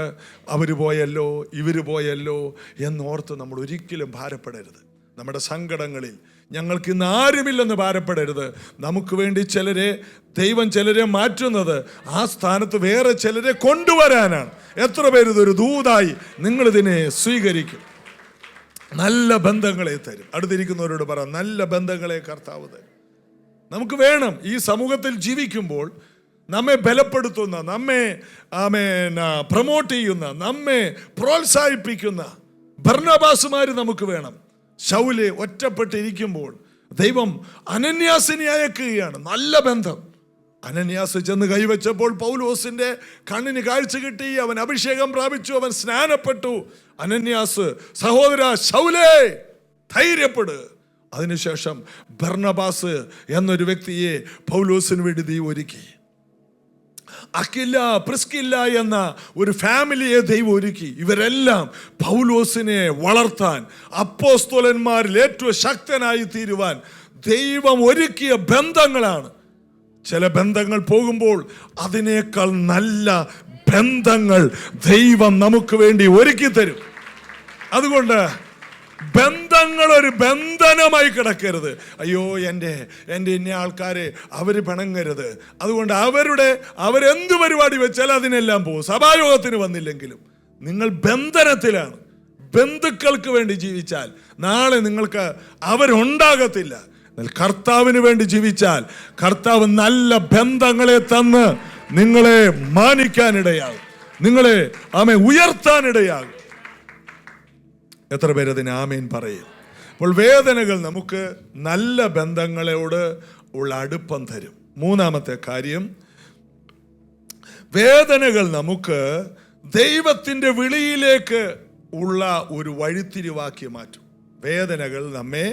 അവർ പോയല്ലോ, ഇവർ പോയല്ലോ എന്നോർത്ത് നമ്മൾ ഒരിക്കലും ഭാരപ്പെടരുത്. നമ്മുടെ സങ്കടങ്ങളിൽ ഞങ്ങൾക്ക് ഇന്ന് ആരുമില്ലെന്ന് ഭാരപ്പെടരുത്. നമുക്ക് വേണ്ടി ദൈവം ചിലരെ മാറ്റുന്നത് ആ സ്ഥാനത്ത് വേറെ ചിലരെ കൊണ്ടുവരാനാണ്. എത്ര പേര് ഇതൊരു ദൂതായി നിങ്ങളിതിനെ സ്വീകരിക്കും? നല്ല ബന്ധങ്ങളെ തരും. അടുത്തിരിക്കുന്നവരോട് പറ, നല്ല ബന്ധങ്ങളെ കർത്താവ് തരും. നമുക്ക് വേണം. ഈ സമൂഹത്തിൽ ജീവിക്കുമ്പോൾ നമ്മെ ബലപ്പെടുത്തുന്ന, നമ്മെ പ്രൊമോട്ട് ചെയ്യുന്ന, നമ്മെ പ്രോത്സാഹിപ്പിക്കുന്ന ബർന്നബാസുമാർ നമുക്ക് വേണം. ശൗല് ഒറ്റപ്പെട്ടിരിക്കുമ്പോൾ ദൈവം അനന്യാസിനെ അയക്കുകയാണ്. നല്ല ബന്ധം. അനന്യാസ് ചെന്ന് കൈവച്ചപ്പോൾ പൗലോസിന്റെ കണ്ണിന് കാഴ്ച കിട്ടി. അവൻ അഭിഷേകം പ്രാപിച്ചു, അവൻ സ്നാനപ്പെട്ടു. അനന്യാസ്, സഹോദര ശൗലേ, ധൈര്യപ്പെട്. അതിനുശേഷം ബർന്നബാസ് എന്നൊരു വ്യക്തിയെ പൗലോസിന് വേണ്ടി ദൈവം ഒരുക്കി. അക്കില്ല, പ്രിസ്കില്ല എന്ന ഒരു ഫാമിലിയെ ദൈവം ഒരുക്കി. ഇവരെല്ലാം പൗലോസിനെ വളർത്താൻ, അപ്പോസ്തലന്മാരിൽ ഏറ്റവും ശക്തനായി തീരുവാൻ ദൈവം ഒരുക്കിയ ബന്ധങ്ങളാണ്. ചില ബന്ധങ്ങൾ പോകുമ്പോൾ അതിനേക്കാൾ നല്ല ബന്ധങ്ങൾ ദൈവം നമുക്ക് വേണ്ടി ഒരുക്കി തരും. അതുകൊണ്ട് ബന്ധങ്ങൾ ഒരു ബന്ധനമായി കിടക്കരുത്. അയ്യോ, എൻ്റെ ഇന്ന ആൾക്കാരെ അവർ പിണങ്ങരുത്. അതുകൊണ്ട് അവരെന്ത് പരിപാടി വെച്ചാൽ അതിനെല്ലാം പോകും. സഭായോഗത്തിന് വന്നില്ലെങ്കിലും നിങ്ങൾ ബന്ധനത്തിലാണ്. ബന്ധുക്കൾക്ക് വേണ്ടി ജീവിച്ചാൽ നാളെ നിങ്ങൾക്ക് അവരുണ്ടാകത്തില്ല. കർത്താവിന് വേണ്ടി ജീവിച്ചാൽ കർത്താവ് നല്ല ബന്ധങ്ങളെ തന്ന് നിങ്ങളെ മാനിക്കാനിടയാകും, നിങ്ങളെ ഉയർത്താനിടയാകും. എത്ര പേരതിന് ആമേൻ പറയും? അപ്പോൾ വേദനകൾ നമുക്ക് നല്ല ബന്ധങ്ങളോട് ഉള്ള അടുപ്പം തരും. മൂന്നാമത്തെ കാര്യം, വേദനകൾ നമുക്ക് ദൈവത്തിൻ്റെ വിളിയിലേക്ക് ഉള്ള ഒരു വഴിത്തിരിവാക്കി മാറ്റും. വേദനകൾ നമ്മെ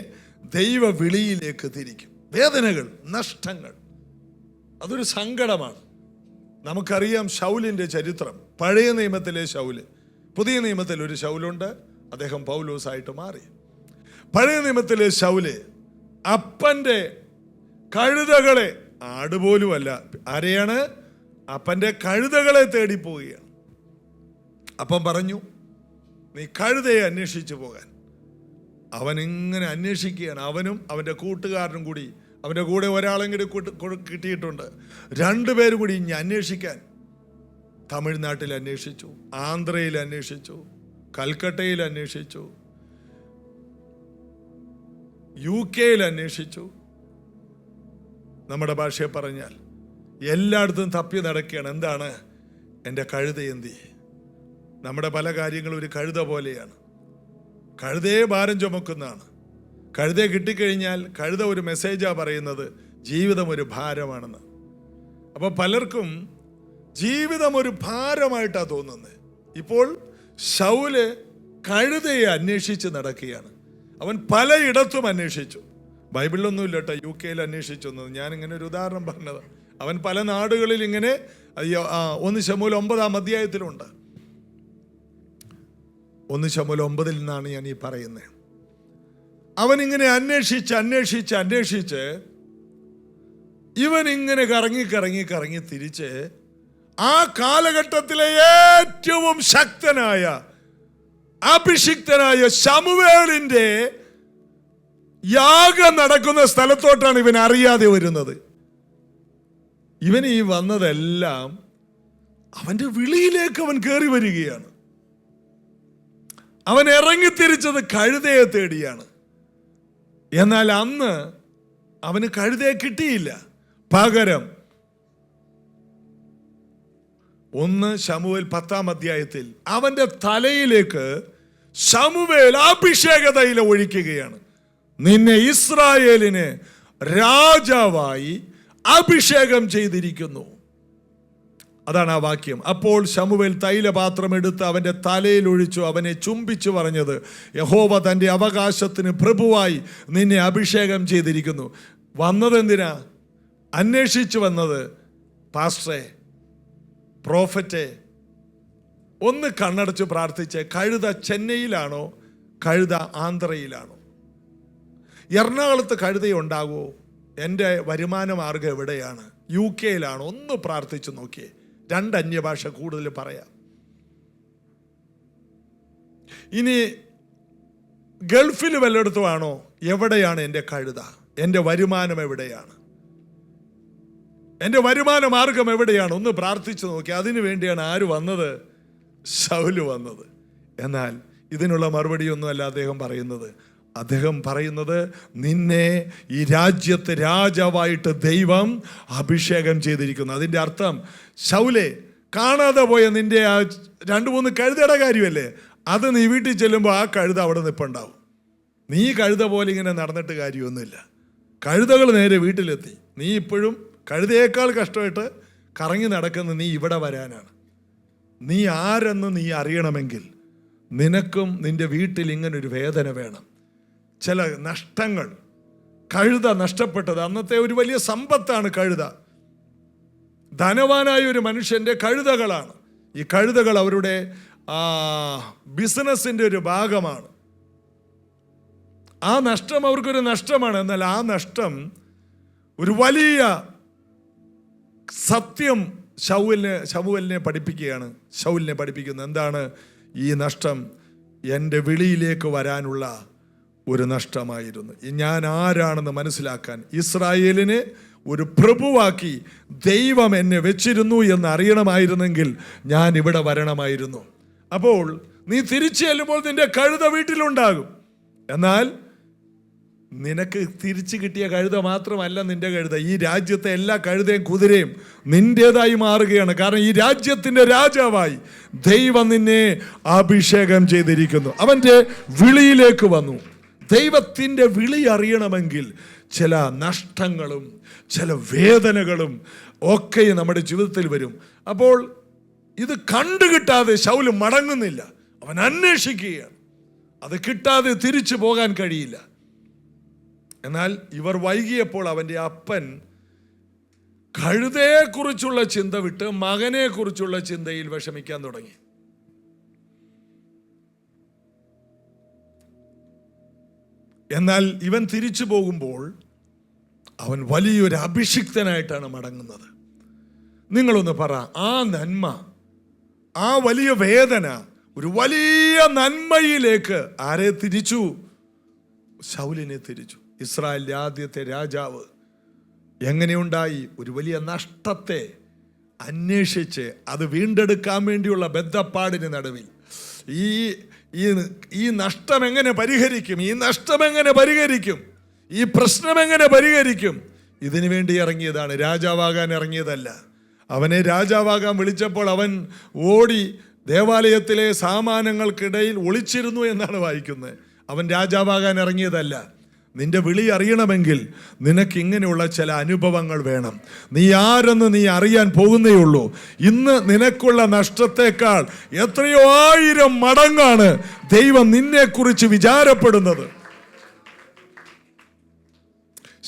ദൈവ വിളിയിലേക്ക് തിരിക്കും. വേദനകൾ, നഷ്ടങ്ങൾ, അതൊരു സങ്കടമാണ്. നമുക്കറിയാം ശൗലിൻ്റെ ചരിത്രം. പഴയ നിയമത്തിലെ ശൗല്, പുതിയ നിയമത്തിൽ ഒരു ശൗലുണ്ട്, അദ്ദേഹം പൗലോസായിട്ട് മാറി. പഴയ നിയമത്തിലെ ശൗല് അപ്പൻ്റെ കഴുതകളെ, ആടുപോലുമല്ല, ആരെയാണ്? അപ്പൻ്റെ കഴുതകളെ തേടിപ്പോവുകയാണ്. അപ്പം പറഞ്ഞു, നീ കഴുതയെ അന്വേഷിച്ചു പോകാൻ. അവൻ ഇങ്ങനെ അന്വേഷിക്കുകയാണ്. അവനും അവൻ്റെ കൂട്ടുകാരനും കൂടി, അവൻ്റെ കൂടെ ഒരാളെങ്കിലും കിട്ടിയിട്ടുണ്ട്. രണ്ടുപേരും കൂടി ഇനി അന്വേഷിക്കാൻ തമിഴ്നാട്ടിൽ അന്വേഷിച്ചു, ആന്ധ്രയിൽ അന്വേഷിച്ചു, കൽക്കട്ടയിൽ അന്വേഷിച്ചു, UK അന്വേഷിച്ചു. നമ്മുടെ ഭാഷയെ പറഞ്ഞാൽ എല്ലായിടത്തും തപ്പി നടക്കുകയാണ്. എന്താണ്? എൻ്റെ കഴുത എന്തി? നമ്മുടെ പല കാര്യങ്ങളും ഒരു കഴുത പോലെയാണ്. കഴുതയെ ഭാരം ചുമക്കുന്നതാണ്. കഴുതയെ കിട്ടിക്കഴിഞ്ഞാൽ കഴുത ഒരു മെസ്സേജാണ് പറയുന്നത്, ജീവിതം ഒരു ഭാരമാണെന്ന്. അപ്പോൾ പലർക്കും ജീവിതം ഒരു ഭാരമായിട്ടാണ് തോന്നുന്നത്. ഇപ്പോൾ ശൗല് കഴുതയെ അന്വേഷിച്ച് നടക്കുകയാണ്. അവൻ പലയിടത്തും അന്വേഷിച്ചു. ബൈബിളിലൊന്നുമില്ല കേട്ടോ UK അന്വേഷിച്ചു എന്നത്, ഞാനിങ്ങനെ ഒരു ഉദാഹരണം പറഞ്ഞത്. അവൻ പല നാടുകളിൽ ഇങ്ങനെ 1 ശമൂവേൽ 9 അധ്യായത്തിലുണ്ട്. 1 ശമൂവേൽ 9 നിന്നാണ് ഞാൻ ഈ പറയുന്നത്. അവനിങ്ങനെ അന്വേഷിച്ച് ഇവൻ ഇങ്ങനെ കറങ്ങി തിരിച്ച് ആ കാലഘട്ടത്തിലെ ഏറ്റവും ശക്തനായ അഭിഷിക്തനായ ശമൂവേലിന്റെ യാഗം നടക്കുന്ന സ്ഥലത്തോട്ടാണ് ഇവൻ അറിയാതെ വരുന്നത്. ഇവൻ ഈ വന്നതെല്ലാം അവന്റെ വിളിയിലേക്ക് അവൻ കയറി വരികയാണ്. അവൻ ഇറങ്ങിത്തിരിച്ചത് കഴുതയെ തേടിയാണ്. എന്നാൽ അന്ന് അവന് കഴുതയെ കിട്ടിയില്ല. പകരം 1 ശമൂവേൽ 10 അധ്യായത്തിൽ അവന്റെ തലയിലേക്ക് ശമൂവേൽ അഭിഷേക തൈലം ഒഴിക്കുകയാണ്. നിന്നെ ഇസ്രായേലിന് രാജാവായി അഭിഷേകം ചെയ്തിരിക്കുന്നു. അതാണ് ആ വാക്യം. അപ്പോൾ ശമൂവേൽ തൈലപാത്രം എടുത്ത് അവൻ്റെ തലയിൽ ഒഴിച്ചു, അവനെ ചുംബിച്ചു പറഞ്ഞത്, യഹോവ തൻ്റെ അവകാശത്തിന് പ്രഭുവായി നിന്നെ അഭിഷേകം ചെയ്തിരിക്കുന്നു. വന്നതെന്തിനാ? അന്വേഷിച്ചു വന്നത്, പാസ്റ്ററെ, പ്രോഫറ്റെ, ഒന്ന് കണ്ണടച്ച് പ്രാർത്ഥിച്ച്, കഴുത ചെന്നൈയിലാണോ കഴുത ആന്ധ്രയിലാണോ? എറണാകുളത്ത് കഴുതയുണ്ടാകുമോ? എൻ്റെ വരുമാന മാർഗം എവിടെയാണ്? UK ഒന്ന് പ്രാർത്ഥിച്ചു നോക്കിയേ. 2 അന്യഭാഷ കൂടുതൽ പറയാം. ഇനി ഗൾഫിൽ വല്ലയിടത്തുമാണോ? എവിടെയാണ് എൻ്റെ കഴുത? എൻ്റെ വരുമാനം എവിടെയാണ്? എൻ്റെ വരുമാന മാർഗം എവിടെയാണ്? ഒന്ന് പ്രാർത്ഥിച്ചു നോക്കി. അതിനു വേണ്ടിയാണ് ആര് വന്നത്? ശൗല് വന്നത്. എന്നാൽ ഇതിനുള്ള മറുപടിയൊന്നുമല്ല അദ്ദേഹം പറയുന്നത് നിന്നെ ഈ രാജ്യത്തെ രാജാവായിട്ട് ദൈവം അഭിഷേകം ചെയ്തിരിക്കുന്നു. അതിൻ്റെ അർത്ഥം, ശൗലേ, കാണാതെ പോയ നിന്റെ ആ 2-3 കഴുതയുടെ കാര്യമല്ലേ, അത് നീ വീട്ടിൽ ചെല്ലുമ്പോൾ ആ കഴുത അവിടെ നിൽപ്പുണ്ടാവും. നീ കഴുത പോലെ ഇങ്ങനെ നടന്നിട്ട് കാര്യമൊന്നുമില്ല. കഴുതകൾ നേരെ വീട്ടിലെത്തി. നീ ഇപ്പോഴും കഴുതയേക്കാൾ കഷ്ടമായിട്ട് കറങ്ങി നടക്കുന്ന നീ ഇവിടെ വരാനാണ്. നീ ആരെന്ന് നീ അറിയണമെങ്കിൽ നിനക്കും നിന്റെ വീട്ടിൽ ഇങ്ങനൊരു വേദന വേണം. ചില നഷ്ടങ്ങൾ, കഴുത നഷ്ടപ്പെട്ടത്, അന്നത്തെ ഒരു വലിയ സമ്പത്താണ് കഴുത. ധനവാനായ ഒരു മനുഷ്യൻ്റെ കഴുതകളാണ്. ഈ കഴുതകൾ അവരുടെ ബിസിനസ്സിൻ്റെ ഒരു ഭാഗമാണ്. ആ നഷ്ടം അവർക്കൊരു നഷ്ടമാണ്. എന്നാൽ ആ നഷ്ടം ഒരു വലിയ സത്യം ശമൂവേലിനെ പഠിപ്പിക്കുന്നത് എന്താണ്? ഈ നഷ്ടം എൻ്റെ വിളിയിലേക്ക് വരാനുള്ള ഒരു നഷ്ടമായിരുന്നു. ഞാൻ ആരാണെന്ന് മനസ്സിലാക്കാൻ, ഇസ്രായേലിനെ ഒരു പ്രഭുവാക്കി ദൈവം എന്നെ വെച്ചിരുന്നു എന്ന് അറിയണമായിരുന്നെങ്കിൽ ഞാൻ ഇവിടെ വരണമായിരുന്നു. അപ്പോൾ നീ തിരിച്ചു ചെല്ലുമ്പോൾ നിന്റെ കഴുത വീട്ടിലുണ്ടാകും. എന്നാൽ നിനക്ക് തിരിച്ചു കിട്ടിയ കഴുത മാത്രമല്ല നിന്റെ കഴുത, ഈ രാജ്യത്തെ എല്ലാ കഴുതയും കുതിരയും നിന്റേതായി മാറുകയാണ്. കാരണം ഈ രാജ്യത്തിൻ്റെ രാജാവായി ദൈവം നിന്നെ അഭിഷേകം ചെയ്തിരിക്കുന്നു. അവൻ്റെ വിളിയിലേക്ക് വന്നു. ദൈവത്തിൻ്റെ വിളി അറിയണമെങ്കിൽ ചില നഷ്ടങ്ങളും ചില വേദനകളും ഒക്കെ നമ്മുടെ ജീവിതത്തിൽ വരും. അപ്പോൾ ഇത് കണ്ടുകിട്ടാതെ ശൗല് മടങ്ങുന്നില്ല. അവൻ അന്വേഷിക്കുകയാണ്. അത് കിട്ടാതെ തിരിച്ചു പോകാൻ കഴിയില്ല. എന്നാൽ ഇവർ വൈകിയപ്പോൾ അവൻ്റെ അപ്പൻ കഴുതയെക്കുറിച്ചുള്ള ചിന്ത വിട്ട് മകനെക്കുറിച്ചുള്ള ചിന്തയിൽ വിഷമിക്കാൻ തുടങ്ങി. എന്നാൽ ഇവൻ തിരിച്ചു പോകുമ്പോൾ അവൻ വലിയൊരു അഭിഷിക്തനായിട്ടാണ് മടങ്ങുന്നത്. നിങ്ങളൊന്ന് പറ, ആ നന്മ, ആ വലിയ വേദന ഒരു വലിയ നന്മയിലേക്ക് ആരെ തിരിച്ചു? ശൗലിനെ തിരിച്ചു. ഇസ്രായേലിന്റെ ആദ്യത്തെ രാജാവ് എങ്ങനെയുണ്ടായി? ഒരു വലിയ നഷ്ടത്തെ അന്വേഷിച്ച് അത് വീണ്ടെടുക്കാൻ വേണ്ടിയുള്ള ബദ്ധപ്പാടിന് നടുവിൽ ഈ നഷ്ടം എങ്ങനെ പരിഹരിക്കും, ഈ നഷ്ടം എങ്ങനെ പരിഹരിക്കും, ഈ പ്രശ്നം എങ്ങനെ പരിഹരിക്കും, ഇതിനു വേണ്ടി ഇറങ്ങിയതാണ്. രാജാവാകാൻ ഇറങ്ങിയതല്ല. അവനെ രാജാവാകാൻ വിളിച്ചപ്പോൾ അവൻ ഓടി ദേവാലയത്തിലെ സാമാനങ്ങൾക്കിടയിൽ ഒളിച്ചിരുന്നു എന്നാണ് വായിക്കുന്നത്. അവൻ രാജാവാകാൻ ഇറങ്ങിയതല്ല. നിന്റെ വിളി അറിയണമെങ്കിൽ നിനക്ക് ഇങ്ങനെയുള്ള ചില അനുഭവങ്ങൾ വേണം. നീ ആരെന്ന് നീ അറിയാൻ പോകുന്നേയുള്ളൂ. ഇന്ന് നിനക്കുള്ള നഷ്ടത്തെക്കാൾ എത്രയോ 1000 മടങ്ങാണ് ദൈവം നിന്നെക്കുറിച്ച് വിചാരപ്പെടുന്നത്.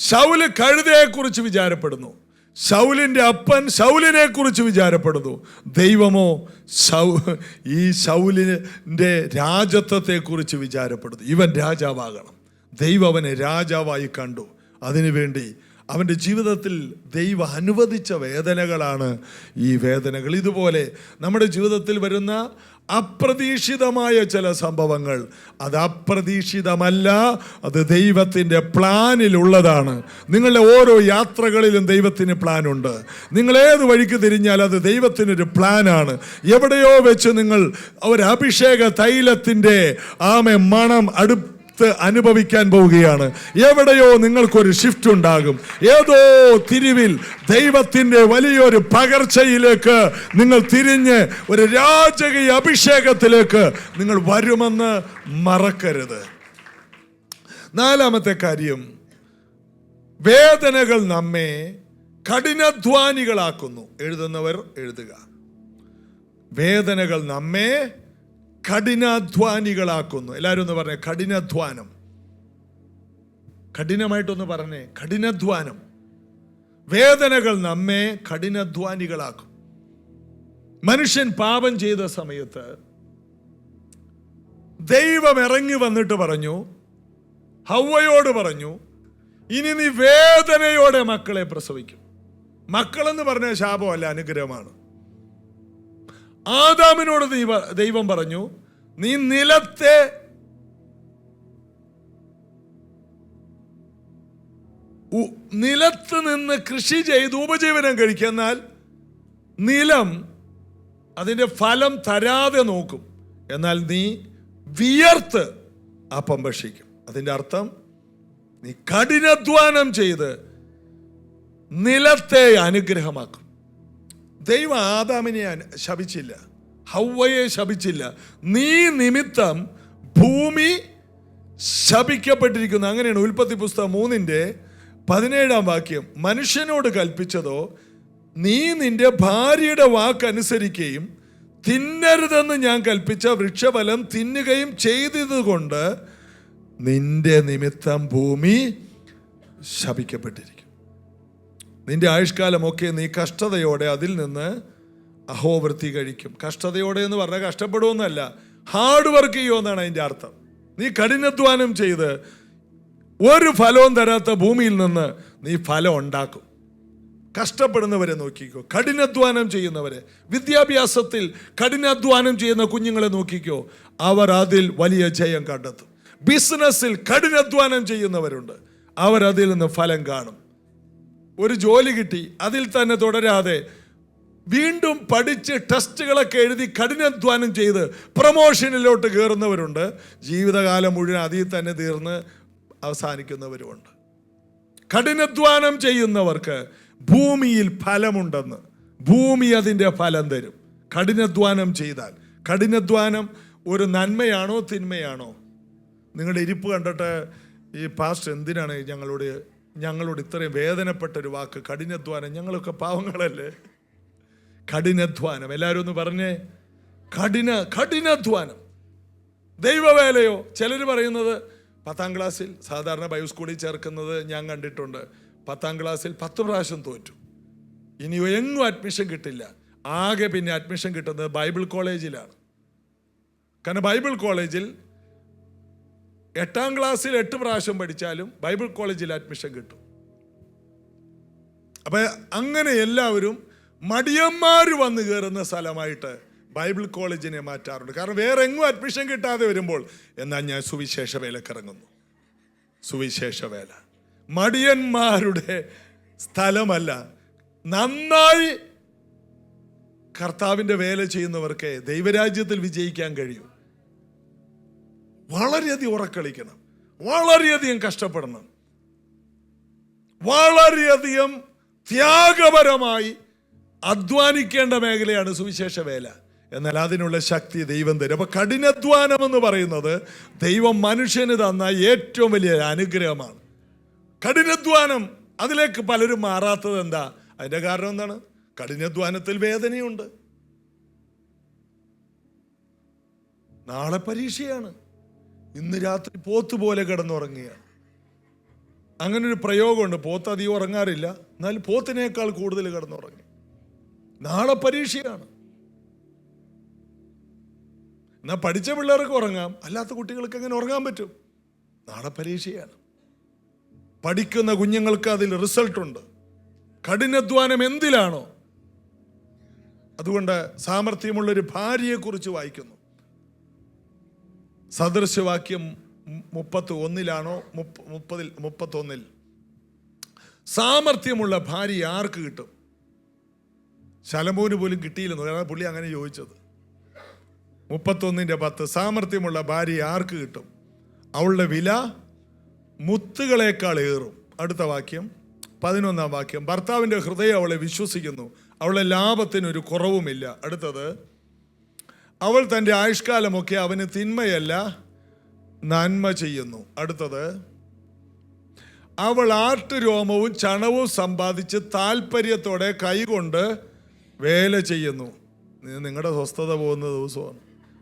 ശൗല് കഴുതയെക്കുറിച്ച് വിചാരപ്പെടുന്നു. ശൗലിന്റെ അപ്പൻ ശൗലിനെ കുറിച്ച് വിചാരപ്പെടുന്നു. ദൈവമോ ഈ ശൗലിന്റെ രാജത്വത്തെക്കുറിച്ച് വിചാരപ്പെടുന്നു. ഇവൻ രാജാവാകണം. ദൈവം അവനെ രാജാവായി കണ്ടു. അതിനുവേണ്ടി അവൻ്റെ ജീവിതത്തിൽ ദൈവം അനുവദിച്ച വേദനകളാണ് ഈ വേദനകൾ. ഇതുപോലെ നമ്മുടെ ജീവിതത്തിൽ വരുന്ന അപ്രതീക്ഷിതമായ ചില സംഭവങ്ങൾ, അത് അപ്രതീക്ഷിതമല്ല, അത് ദൈവത്തിൻ്റെ പ്ലാനിലുള്ളതാണ്. നിങ്ങളുടെ ഓരോ യാത്രകളിലും ദൈവത്തിന് പ്ലാനുണ്ട്. നിങ്ങൾ ഏത് വഴിക്ക് തിരിഞ്ഞാൽ അത് ദൈവത്തിനൊരു പ്ലാനാണ്. എവിടെയോ വെച്ച് നിങ്ങൾ ഒരു അഭിഷേക തൈലത്തിൻ്റെ മണം അനുഭവിക്കാൻ പോവുകയാണ്. എവിടെയോ നിങ്ങൾക്കൊരു ഷിഫ്റ്റ് ഉണ്ടാകും. ഏതോ തിരിവിൽ ദൈവത്തിൻ്റെ വലിയൊരു പകർച്ചയിലേക്ക് നിങ്ങൾ തിരിഞ്ഞ് ഒരു രാജകീയ അഭിഷേകത്തിലേക്ക് നിങ്ങൾ വരുമെന്ന് മറക്കരുത്. 4ാമത്തെ കാര്യം, വേദനകൾ നമ്മെ കഠിനാധ്വാനികളാക്കുന്നു. എഴുതുന്നവർ എഴുതുക. വേദനകൾ നമ്മെ കഠിനാധ്വാനികളാക്കുന്നു. എല്ലാവരും ഒന്ന് പറഞ്ഞേ, കഠിനാധ്വാനം. കഠിനമായിട്ടൊന്ന് പറഞ്ഞേ, കഠിനാധ്വാനം. വേദനകൾ നമ്മെ കഠിനാധ്വാനികളാക്കും. മനുഷ്യൻ പാപം ചെയ്ത സമയത്ത് ദൈവം ഇറങ്ങി വന്നിട്ട് പറഞ്ഞു, ഹവ്വയോട് പറഞ്ഞു, ഇനി നീ വേദനയോടെ മക്കളെ പ്രസവിക്കും. മക്കളെന്ന് പറഞ്ഞ ശാപമല്ല, അനുഗ്രഹമാണ്. ആദാമിനോട് ദൈവം പറഞ്ഞു, നീ നിലത്ത് നിന്ന് കൃഷി ചെയ്ത് ഉപജീവനം കഴിക്കുക. എന്നാൽ നിലം അതിൻ്റെ ഫലം തരാതെ നോക്കും. എന്നാൽ നീ വിയർത്ത് അപ്പം ഭക്ഷിക്കും. അതിൻ്റെ അർത്ഥം നീ കഠിനാധ്വാനം ചെയ്ത് നിലത്തെ അനുഗ്രഹമാക്കും. ദൈവം ആദാമിനെ ശപിച്ചില്ല, ഹവ്വയെ ശപിച്ചില്ല. നീ നിമിത്തം ഭൂമി ശപിക്കപ്പെട്ടിരിക്കുന്നു. അങ്ങനെയാണ് ഉൽപ്പത്തി പുസ്തകം 3:17 വാക്യം. മനുഷ്യനോട് കൽപ്പിച്ചതോ, നീ നിന്റെ ഭാര്യയുടെ വാക്കനുസരിക്കുകയും തിന്നരുതെന്ന് ഞാൻ കൽപ്പിച്ച വൃക്ഷഫലം തിന്നുകയും ചെയ്തതുകൊണ്ട് നിന്റെ നിമിത്തം ഭൂമി ശപിക്കപ്പെട്ടിരിക്കും. നിന്റെ ആയുഷ്കാലമൊക്കെ നീ കഷ്ടതയോടെ അതിൽ നിന്ന് അഹോവൃത്തി കഴിക്കും. കഷ്ടതയോടെ എന്ന് പറഞ്ഞാൽ കഷ്ടപ്പെടുമെന്നല്ല, ഹാർഡ് വർക്ക് ചെയ്യുമെന്നാണ് അതിൻ്റെ അർത്ഥം. നീ കഠിനാധ്വാനം ചെയ്ത് ഒരു ഫലവും തരാത്ത ഭൂമിയിൽ നിന്ന് നീ ഫലം ഉണ്ടാക്കും. കഷ്ടപ്പെടുന്നവരെ നോക്കിക്കോ, കഠിനാധ്വാനം ചെയ്യുന്നവരെ. വിദ്യാഭ്യാസത്തിൽ കഠിനാധ്വാനം ചെയ്യുന്ന കുഞ്ഞുങ്ങളെ നോക്കിക്കോ, അവർ അതിൽ വലിയ ജയം കണ്ടെത്തും. ബിസിനസ്സിൽ കഠിനാധ്വാനം ചെയ്യുന്നവരുണ്ട്, അവരതിൽ നിന്ന് ഫലം കാണും. ഒരു ജോലി കിട്ടി, അതിൽ തന്നെ തുടരാതെ വീണ്ടും പഠിച്ച് ടെസ്റ്റുകളൊക്കെ എഴുതി കഠിനാധ്വാനം ചെയ്ത് പ്രൊമോഷനിലോട്ട് കയറുന്നവരുണ്ട്. ജീവിതകാലം മുഴുവൻ അതിൽ തന്നെ തീർന്ന് അവസാനിക്കുന്നവരുമുണ്ട്. കഠിനാധ്വാനം ചെയ്യുന്നവർക്ക് ഭൂമിയിൽ ഫലമുണ്ടെന്ന്. ഭൂമി അതിൻ്റെ ഫലം തരും കഠിനാധ്വാനം ചെയ്താൽ. കഠിനാധ്വാനം ഒരു നന്മയാണോ തിന്മയാണോ? നിങ്ങളുടെ ഇരിപ്പ് കണ്ടിട്ട് ഈ പാസ്റ്റർ എന്തിനാണ് ഞങ്ങളോട് ഇത്രയും വേദനപ്പെട്ടൊരു വാക്ക് കഠിനാധ്വാനം? ഞങ്ങളൊക്കെ പാവങ്ങളല്ലേ? കഠിനാധ്വാനം എല്ലാവരും ഒന്ന് പറഞ്ഞേ. കഠിനാധ്വാനം ദൈവവേലയോ? ചിലർ പറയുന്നത് 10ാം ക്ലാസ്സിൽ സാധാരണ ബൈബിൾ സ്കൂളിൽ ചേർക്കുന്നത് ഞാൻ കണ്ടിട്ടുണ്ട്. 10ാം ക്ലാസ്സിൽ 10 പ്രാവശ്യം തോറ്റു, ഇനി എങ്ങും അഡ്മിഷൻ കിട്ടില്ല. ആകെ പിന്നെ അഡ്മിഷൻ കിട്ടുന്നത് ബൈബിൾ കോളേജിലാണ്. കാരണം ബൈബിൾ കോളേജിൽ 8ാം ക്ലാസ്സിൽ 8 പ്രാവശ്യം പഠിച്ചാലും ബൈബിൾ കോളേജിൽ അഡ്മിഷൻ കിട്ടും. അപ്പം അങ്ങനെ എല്ലാവരും മടിയന്മാർ വന്ന് കയറുന്ന സ്ഥലമായിട്ട് ബൈബിൾ കോളേജിനെ മാറ്റാറുണ്ട്. കാരണം വേറെ എങ്ങും അഡ്മിഷൻ കിട്ടാതെ വരുമ്പോൾ എന്നാൽ ഞാൻ സുവിശേഷ വേലക്ക് ഇറങ്ങുന്നു. സുവിശേഷ വേല മടിയന്മാരുടെ സ്ഥലമല്ല. നന്നായി കർത്താവിൻ്റെ വേല ചെയ്യുന്നവർക്ക് ദൈവരാജ്യത്തിൽ വിജയിക്കാൻ കഴിയും. വളരെയധികം ഉറക്കളിക്കണം, വളരെയധികം കഷ്ടപ്പെടണം, വളരെയധികം ത്യാഗപരമായി അധ്വാനിക്കേണ്ട മേഖലയാണ് സുവിശേഷ വേല. എന്നാൽ അതിനുള്ള ശക്തി ദൈവം തരും. അപ്പൊ കഠിനാധ്വാനം എന്ന് പറയുന്നത് ദൈവം മനുഷ്യന് തന്ന ഏറ്റവും വലിയ അനുഗ്രഹമാണ്. കഠിനാധ്വാനം അതിലേക്ക് പലരും മാറാത്തത് എന്താ? അതിന്റെ കാരണം എന്താണ്? കഠിനാധ്വാനത്തിൽ വേദനയുണ്ട്. നാളെ പരീക്ഷയാണ്, ഇന്ന് രാത്രി പോത്ത് പോലെ കിടന്നുറങ്ങുകയാണ്. അങ്ങനെ ഒരു പ്രയോഗമുണ്ട്. പോത്ത് അധികം ഉറങ്ങാറില്ല, എന്നാൽ പോത്തിനേക്കാൾ കൂടുതൽ കിടന്നുറങ്ങി. നാളെ പരീക്ഷയാണ്. എന്നാൽ പഠിച്ച പിള്ളേർക്ക് ഉറങ്ങാം, അല്ലാത്ത കുട്ടികൾക്ക് എങ്ങനെ ഉറങ്ങാൻ പറ്റും? നാളെ പരീക്ഷയാണ്. പഠിക്കുന്ന കുഞ്ഞുങ്ങൾക്ക് അതിൽ റിസൾട്ടുണ്ട്. കഠിനാധ്വാനം എന്തിലാണോ? അതുകൊണ്ട് സാമർഥ്യമുള്ളൊരു ഭാര്യയെക്കുറിച്ച് വായിക്കുന്നു. സദൃശവാക്യം 31 31 സാമർഥ്യമുള്ള ഭാര്യ ആർക്ക് കിട്ടും? ശലോമോന് പോലും കിട്ടിയില്ലെന്ന്. അതാണ് പുള്ളി അങ്ങനെ ചോദിച്ചത്. 31:10 സാമർഥ്യമുള്ള ഭാര്യ ആർക്ക് കിട്ടും? അവളുടെ വില മുത്തുകളേക്കാൾ ഏറും. അടുത്ത വാക്യം 11 വാക്യം ഭർത്താവിൻ്റെ ഹൃദയം അവളെ വിശ്വസിക്കുന്നു, അവളുടെ ലാഭത്തിനൊരു കുറവുമില്ല. അടുത്തത് അവൾ തൻ്റെ ആയുഷ്കാലമൊക്കെ അവന് തിന്മയല്ല നന്മ ചെയ്യുന്നു. അടുത്തത് അവൾ ആട്ടുരോമവും ചണവും സമ്പാദിച്ച് താല്പര്യത്തോടെ കൈകൊണ്ട് വേല ചെയ്യുന്നു. നിങ്ങളുടെ സ്വസ്ഥത പോകുന്ന ദിവസമാണ്.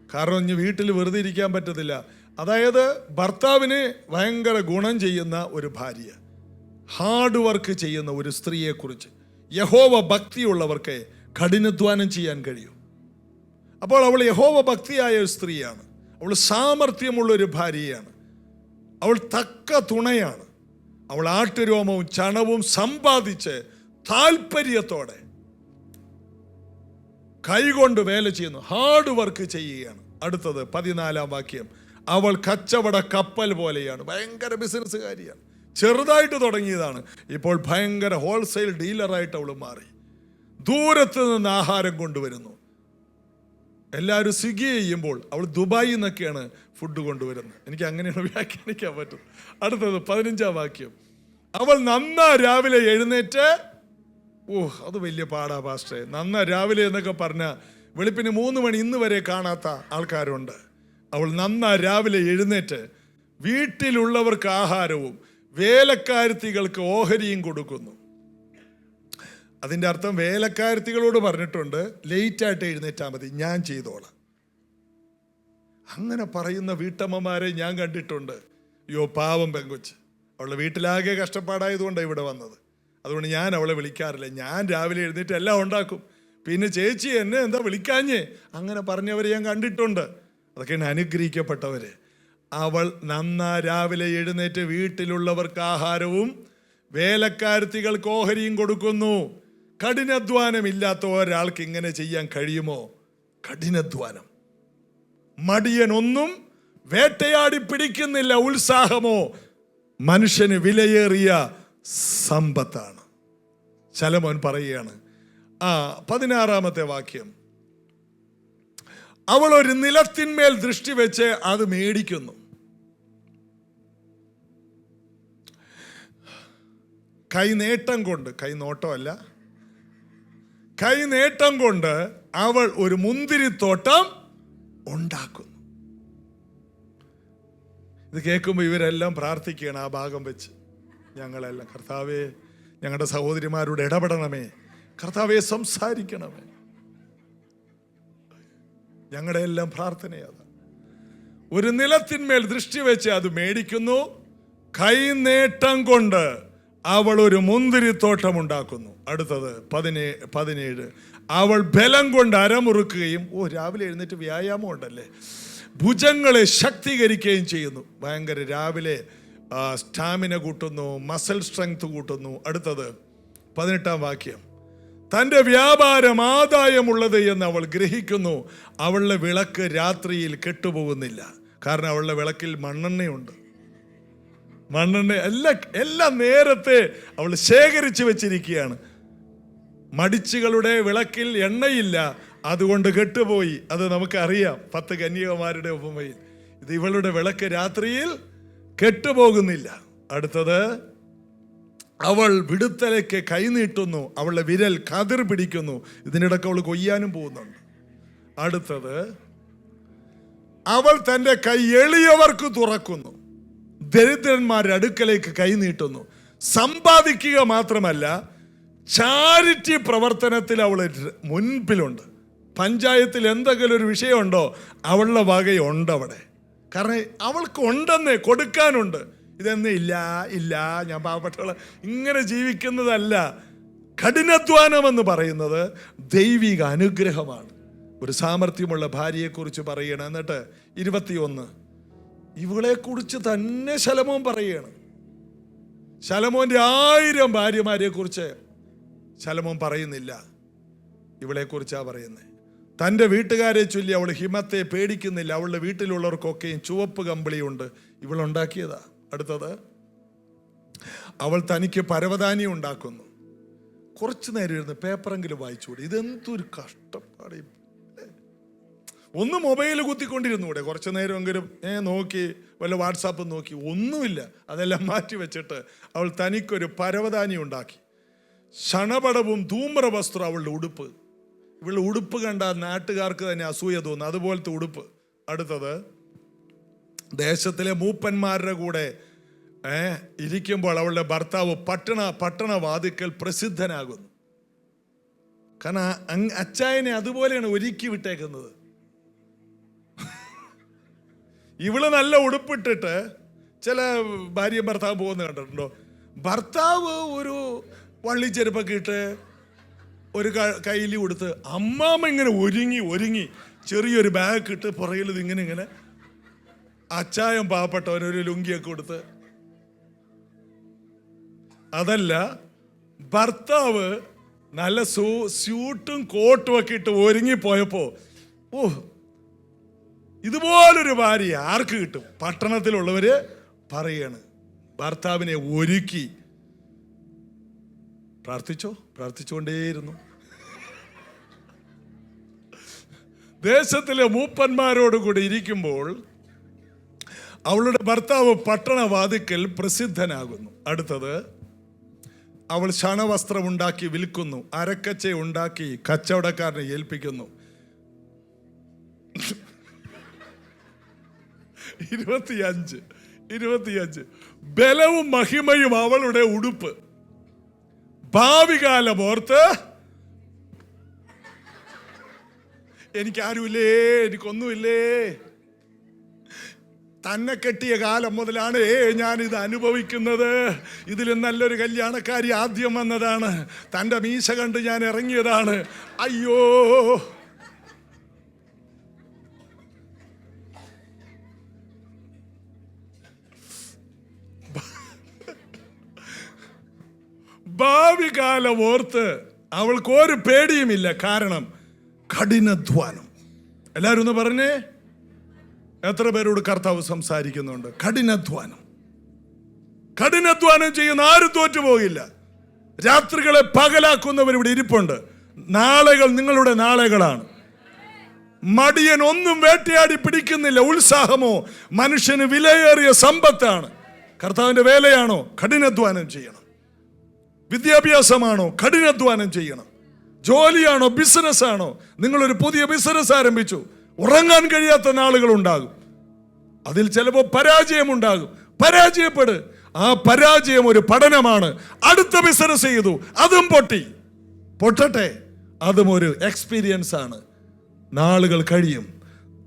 കാരണം ഇനി വീട്ടിൽ വെറുതെ ഇരിക്കാൻ പറ്റത്തില്ല. അതായത് ഭർത്താവിന് ഭയങ്കര ഗുണം ചെയ്യുന്ന ഒരു ഭാര്യ, ഹാർഡ് വർക്ക് ചെയ്യുന്ന ഒരു സ്ത്രീയെക്കുറിച്ച്. യഹോവ ഭക്തിയുള്ളവർക്ക് കഠിനാധ്വാനം ചെയ്യാൻ കഴിയും. അപ്പോൾ അവൾ യഹോവ ഭക്തിയായ ഒരു സ്ത്രീയാണ്. അവൾ സാമർഥ്യമുള്ളൊരു ഭാര്യയാണ്. അവൾ തക്ക തുണയാണ്. അവൾ ആട്ടുരോമവും ചണവും സമ്പാദിച്ച് താല്പര്യത്തോടെ കൈകൊണ്ട് വേല ചെയ്യുന്നു, ഹാർഡ് വർക്ക് ചെയ്യുകയാണ്. അടുത്തത് 14 വാക്യം അവൾ കച്ചവട കപ്പൽ പോലെയാണ്. ഭയങ്കര ബിസിനസ്സുകാരിയാണ്. ചെറുതായിട്ട് തുടങ്ങിയതാണ്, ഇപ്പോൾ ഭയങ്കര ഹോൾസെയിൽ ഡീലറായിട്ട് അവൾ മാറി. ദൂരത്ത് നിന്ന് ആഹാരം കൊണ്ടുവരുന്നു. എല്ലാവരും സ്വിഗ്ഗി ചെയ്യുമ്പോൾ അവൾ ദുബായിൽ നിന്നൊക്കെയാണ് ഫുഡ് കൊണ്ടുവരുന്നത്. എനിക്ക് അങ്ങനെയാണ് വ്യാഖ്യാനിക്കാൻ പറ്റും. അടുത്തത് 15 വാക്യം അവൾ നന്നാ രാവിലെ എഴുന്നേറ്റ്. അത് വലിയ പാടാ പാസ്റ്റേ. നന്നാ രാവിലെ എന്നൊക്കെ പറഞ്ഞാൽ വെളുപ്പിന് 3 മണി ഇന്ന് വരെ കാണാത്ത ആൾക്കാരുണ്ട്. അവൾ നന്നാ രാവിലെ എഴുന്നേറ്റ് വീട്ടിലുള്ളവർക്ക് ആഹാരവും വേലക്കാരത്തികൾക്ക് ഓഹരിയും കൊടുക്കുന്നു. അതിൻ്റെ അർത്ഥം വേലക്കാരത്തികളോട് പറഞ്ഞിട്ടുണ്ട്, ലേറ്റായിട്ട് എഴുന്നേറ്റാൽ മതി, ഞാൻ ചെയ്തോളാം. അങ്ങനെ പറയുന്ന വീട്ടമ്മമാരെ ഞാൻ കണ്ടിട്ടുണ്ട്. പാവം പെങ്കൊച്ച്, അവളുടെ വീട്ടിലാകെ കഷ്ടപ്പാടായതുകൊണ്ടാണ് ഇവിടെ വന്നത്. അതുകൊണ്ട് ഞാൻ അവളെ വിളിക്കാറില്ല. ഞാൻ രാവിലെ എഴുന്നേറ്റ് എല്ലാം ഉണ്ടാക്കും. പിന്നെ ചേച്ചി എന്നെ എന്താ വിളിക്കാഞ്ഞേ, അങ്ങനെ പറഞ്ഞവരെ ഞാൻ കണ്ടിട്ടുണ്ട്. അതൊക്കെയാണ് അനുഗ്രഹിക്കപ്പെട്ടവര്. അവൾ നന്നാ രാവിലെ എഴുന്നേറ്റ് വീട്ടിലുള്ളവർക്ക് ആഹാരവും വേലക്കാരത്തികൾക്ക് ഓഹരിയും കൊടുക്കുന്നു. കഠിനാധ്വാനം ഇല്ലാത്ത ഒരാൾക്ക് ഇങ്ങനെ ചെയ്യാൻ കഴിയുമോ? കഠിനാധ്വാനം. മടിയനൊന്നും വേട്ടയാടി പിടിക്കുന്നില്ല. ഉത്സാഹമോ മനുഷ്യന് വിലയേറിയ സമ്പത്താണ്. ശലോമോൻ പറയുകയാണ്. 16 വാക്യം അവൾ ഒരു നിലത്തിന്മേൽ ദൃഷ്ടി വെച്ച് അത് മേടിക്കുന്നു. കൈനേട്ടം കൊണ്ട്, കൈനോട്ടമല്ല, കൈനേട്ടം കൊണ്ട് അവൾ ഒരു മുന്തിരിത്തോട്ടം ഉണ്ടാക്കുന്നു. ഇത് കേൾക്കുമ്പോൾ ഇവരെല്ലാം പ്രാർത്ഥിക്കുകയാണ് ആ ഭാഗം വെച്ച്. ഞങ്ങളെല്ലാം കർത്താവേ, ഞങ്ങളുടെ സഹോദരിമാരോട് ഇടപെടണമേ, കർത്താവെ സംസാരിക്കണമേ. ഞങ്ങളുടെ എല്ലാം പ്രാർത്ഥനയാണ്. ഒരു നിലത്തിന്മേൽ ദൃഷ്ടി വെച്ച് അത് മേടിക്കുന്നു. കൈനേട്ടം കൊണ്ട് അവൾ ഒരു മുന്തിരിത്തോട്ടം ഉണ്ടാക്കുന്നു. അടുത്തത് 17. അവൾ ബലം കൊണ്ട് അരമുറുക്കുകയും, രാവിലെ എഴുന്നേറ്റ് വ്യായാമം ഉണ്ടല്ലേ, ഭുജങ്ങളെ ശക്തീകരിക്കുകയും ചെയ്യുന്നു. ഭയങ്കര രാവിലെ സ്റ്റാമിന കൂട്ടുന്നു, മസിൽ സ്ട്രെങ്ത് കൂട്ടുന്നു. അടുത്തത് 18 വാക്യം. തൻ്റെ വ്യാപാരം ആദായമുള്ളത് എന്ന് അവൾ ഗ്രഹിക്കുന്നു. അവളുടെ വിളക്ക് രാത്രിയിൽ കെട്ടുപോകുന്നില്ല. കാരണം അവളുടെ വിളക്കിൽ മണ്ണെണ്ണയുണ്ട്. മണ്ണെണ്ണ എല്ലാം നേരത്തെ അവൾ ശേഖരിച്ചു വെച്ചിരിക്കുകയാണ്. മടിച്ചുകളുടെ വിളക്കിൽ എണ്ണയില്ല, അതുകൊണ്ട് കെട്ടുപോയി. അത് നമുക്കറിയാം 10 കന്യകമാരുടെ ഉപമയിൽ. ഇത് ഇവളുടെ വിളക്ക് രാത്രിയിൽ കെട്ടുപോകുന്നില്ല. അടുത്തത്, അവൾ വിടുത്തലേക്ക് കൈനീട്ടുന്നു. അവളുടെ വിരൽ കതിർ പിടിക്കുന്നു. ഇതിനിടയ്ക്ക് അവൾ കൊയ്യാനും പോകുന്നുണ്ട്. അടുത്തത്, അവൾ തൻ്റെ കൈ എളിയവർക്ക് തുറക്കുന്നു, ദരിദ്രന്മാരുടെ അടുക്കലേക്ക് കൈനീട്ടുന്നു. സമ്പാദിക്കുക മാത്രമല്ല, ചാരിറ്റി പ്രവർത്തനത്തിൽ അവൾ മുൻപിലുണ്ട്. പഞ്ചായത്തിൽ എന്തെങ്കിലും ഒരു വിഷയമുണ്ടോ, അവളുടെ വകയുണ്ട് അവിടെ. കാരണം അവൾക്ക് ഉണ്ടെന്നേ, കൊടുക്കാനുണ്ട്. ഇതെന്ന് ഇല്ല ഞാൻ പാവപ്പെട്ടവളെ ഇങ്ങനെ ജീവിക്കുന്നതല്ല. കഠിനാധ്വാനം എന്ന് പറയുന്നത് ദൈവിക അനുഗ്രഹമാണ്. ഒരു സാമർഥ്യമുള്ള ഭാര്യയെക്കുറിച്ച് പറയണം. എന്നിട്ട് 21, ഇവളെക്കുറിച്ച് തന്നെ ശലോമോൻ പറയണം. ശലോമോന്റെ 1000 ഭാര്യമാരെ കുറിച്ച് ശലോമോൻ പറയുന്നില്ല, ഇവളെക്കുറിച്ചാ പറയുന്നത്. തൻ്റെ വീട്ടുകാരെ ചൊല്ലി അവൾ ഹിമത്തെ പേടിക്കുന്നില്ല. അവളുടെ വീട്ടിലുള്ളവർക്കൊക്കെയും ചുവപ്പ് കമ്പിളിയുണ്ട്, ഇവളുണ്ടാക്കിയതാ. അടുത്തത്, അവൾ തനിക്ക് പരവതാനി ഉണ്ടാക്കുന്നു. കുറച്ചു നേരം ഇരുന്ന് പേപ്പറെങ്കിലും വായിച്ചുകൂടെ? ഇതെന്തൊരു കഷ്ടപ്പാട്. ഒന്ന് മൊബൈൽ കുത്തിക്കൊണ്ടിരുന്നൂടെ? കുറച്ചു നേരമെങ്കിലും നോക്കി, വല്ല വാട്സാപ്പ് നോക്കി? ഒന്നുമില്ല. അതെല്ലാം മാറ്റി വെച്ചിട്ട് അവൾ തനിക്കൊരു പരവതാനി ഉണ്ടാക്കി. ശണപടവും ധൂമ്രവസ്ത്രം അവളുടെ ഉടുപ്പ്. ഇവളുടെ ഉടുപ്പ് കണ്ട നാട്ടുകാർക്ക് തന്നെ അസൂയ തോന്നും, അതുപോലത്തെ ഉടുപ്പ്. അടുത്തത്, ദേശത്തിലെ മൂപ്പന്മാരുടെ കൂടെ ഇരിക്കുമ്പോൾ അവളുടെ ഭർത്താവ് പട്ടണവാതിക്കൽ പ്രസിദ്ധനാകുന്നു. കാരണം അച്ചായനെ അതുപോലെയാണ് ഒരുക്കി വിട്ടേക്കുന്നത്. ഇവള് നല്ല ഉടുപ്പിട്ടിട്ട് ചില ഭാര്യ ഭർത്താവ് പോകുന്ന കണ്ടിട്ടുണ്ടോ? ഭർത്താവ് ഒരു വള്ളിച്ചെരുപ്പൊക്കെ ഇട്ട് ഒരു കയ്യിലി കൊടുത്ത്, അമ്മാമ്മ ഇങ്ങനെ ഒരുങ്ങി ചെറിയൊരു ബാഗ് ഇട്ട് പുറകിൽ ഇങ്ങനെ അച്ചായം പാവപ്പെട്ടവനൊരു ലുങ്കിയൊക്കെ കൊടുത്ത്. അതല്ല, ഭർത്താവ് നല്ല സ്യൂട്ടും കോട്ടും ഒക്കെ ഇട്ട് ഒരുങ്ങിപ്പോയപ്പോ, ഇതുപോലൊരു ഭാര്യ ആർക്ക് കിട്ടും? പട്ടണത്തിലുള്ളവര് പറയാണ്, ഭർത്താവിനെ ഒരുക്കി. പ്രാർത്ഥിച്ചുകൊണ്ടേയിരുന്നു. ദേശത്തിലെ മൂപ്പന്മാരോടുകൂടി ഇരിക്കുമ്പോൾ അവളുടെ ഭർത്താവ് പട്ടണവാതിക്കൽ പ്രസിദ്ധനാകുന്നു. അടുത്തത്, അവൾ ശണവസ്ത്രം ഉണ്ടാക്കി വിൽക്കുന്നു, അരക്കച്ച ഉണ്ടാക്കി കച്ചവടക്കാരനെ ഏൽപ്പിക്കുന്നു. 25 ബലവും മഹിമയും അവളുടെ ഉടുപ്പ്. ഭാവി കാലം ഓർത്ത്, എനിക്കാരുമില്ലേ, എനിക്കൊന്നുമില്ലേ, തന്നെ കെട്ടിയ കാലം മുതലാണ് ഞാനിത് അനുഭവിക്കുന്നത്. ഇതിലും നല്ലൊരു കല്യാണക്കാരി ആദ്യം വന്നതാണ്. തൻ്റെ മീശ കണ്ട് ഞാൻ ഇറങ്ങിയതാണ്. അയ്യോ, ഭാവി കാലം ഓർത്ത് അവൾക്ക് ഒരു പേടിയുമില്ല. കാരണം കഠിനാധ്വാനം. എല്ലാവരും ഒന്ന് പറഞ്ഞേ, എത്ര പേരോട് കർത്താവ് സംസാരിക്കുന്നുണ്ട്? കഠിനാധ്വാനം ചെയ്യുന്ന ആരും തോറ്റുപോകില്ല. രാത്രികളെ പകലാക്കുന്നവരിവിടെ ഇരിപ്പുണ്ട്. നാളുകൾ നിങ്ങളുടെ നാളുകളാണ്. മടിയൻ ഒന്നും വേട്ടയാടി പിടിക്കുന്നില്ല. ഉത്സാഹമോ മനുഷ്യന് വിലയേറിയ സമ്പത്താണ്. കർത്താവിന്റെ വേലയാണോ? കഠിനാധ്വാനം ചെയ്യണം. വിദ്യാഭ്യാസമാണോ? കഠിനാധ്വാനം ചെയ്യണം. ജോലിയാണോ? ബിസിനസ്സാണോ? നിങ്ങളൊരു പുതിയ ബിസിനസ് ആരംഭിച്ചു, ഉറങ്ങാൻ കഴിയാത്ത നാളുകളുണ്ടാകും. അതിൽ ചിലപ്പോൾ പരാജയമുണ്ടാകും. പരാജയപ്പെട്. ആ പരാജയം ഒരു പഠനമാണ്. അടുത്ത ബിസിനസ് ചെയ്തു, അതും പൊട്ടട്ടെ. അതും ഒരു എക്സ്പീരിയൻസ് ആണ്. നാളുകൾ കഴിയും,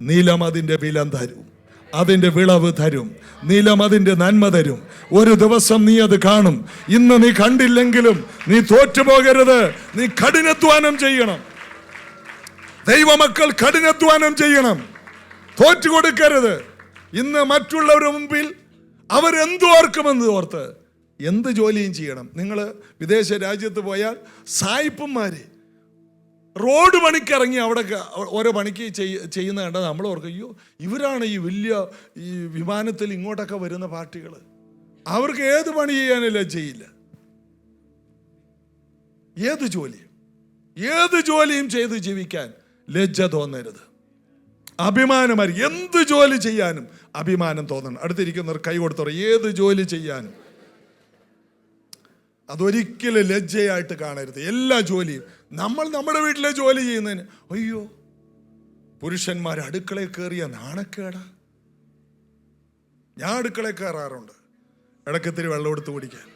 നിലം അതിൻ്റെ വിലം തരും, അതിൻ്റെ വിളവ് തരും. നിലം അതിൻ്റെ നന്മ തരും. ഒരു ദിവസം നീ അത് കാണും. ഇന്ന് നീ കണ്ടില്ലെങ്കിലും നീ തോറ്റുപോകരുത്. നീ കഠിനാധ്വാനം ചെയ്യണം. ദൈവമക്കൾ കഠിനാധ്വാനം ചെയ്യണം. തോറ്റു കൊടുക്കരുത്. ഇന്ന് മറ്റുള്ളവരുടെ മുമ്പിൽ അവരെന്തോർക്കുമെന്ന് ഓർത്ത് എന്ത് ജോലിയും ചെയ്യണം. നിങ്ങൾ വിദേശ രാജ്യത്ത് പോയാൽ സായിപ്പന്മാര് റോഡ് പണിക്കിറങ്ങി അവിടെ ഓരോ പണിക്ക് ചെയ്യുന്ന കണ്ടാൽ നമ്മൾ ഓർക്കും, അയ്യോ ഇവരാണ് ഈ വലിയ ഈ വിമാനത്തിൽ ഇങ്ങോട്ടൊക്കെ വരുന്ന പാർട്ടികൾ. അവർക്ക് ഏത് പണി ചെയ്യാനില്ല, ചെയ്യില്ല. ഏത് ജോലിയും ചെയ്ത് ജീവിക്കാൻ ലജ്ജ തോന്നരുത്. അഭിമാനമായി എന്ത് ജോലി ചെയ്യാനും അഭിമാനം തോന്നണം. അടുത്തിരിക്കുന്നവർ കൈ കൊടുത്തോറ. ഏത് ജോലി ചെയ്യാനും അതൊരിക്കലും ലജ്ജയായിട്ട് കാണരുത്. എല്ലാ ജോലിയും നമ്മൾ നമ്മുടെ വീട്ടിലെ ജോലി ചെയ്യുന്നതിന് അയ്യോ പുരുഷന്മാർ അടുക്കളയിൽ കയറിയ നാണക്കേടാ. ഞാൻ അടുക്കളയിൽ കയറാറുണ്ട്, ഇടയ്ക്കിത്തിരി വെള്ളം എടുത്ത് കുടിക്കാൻ.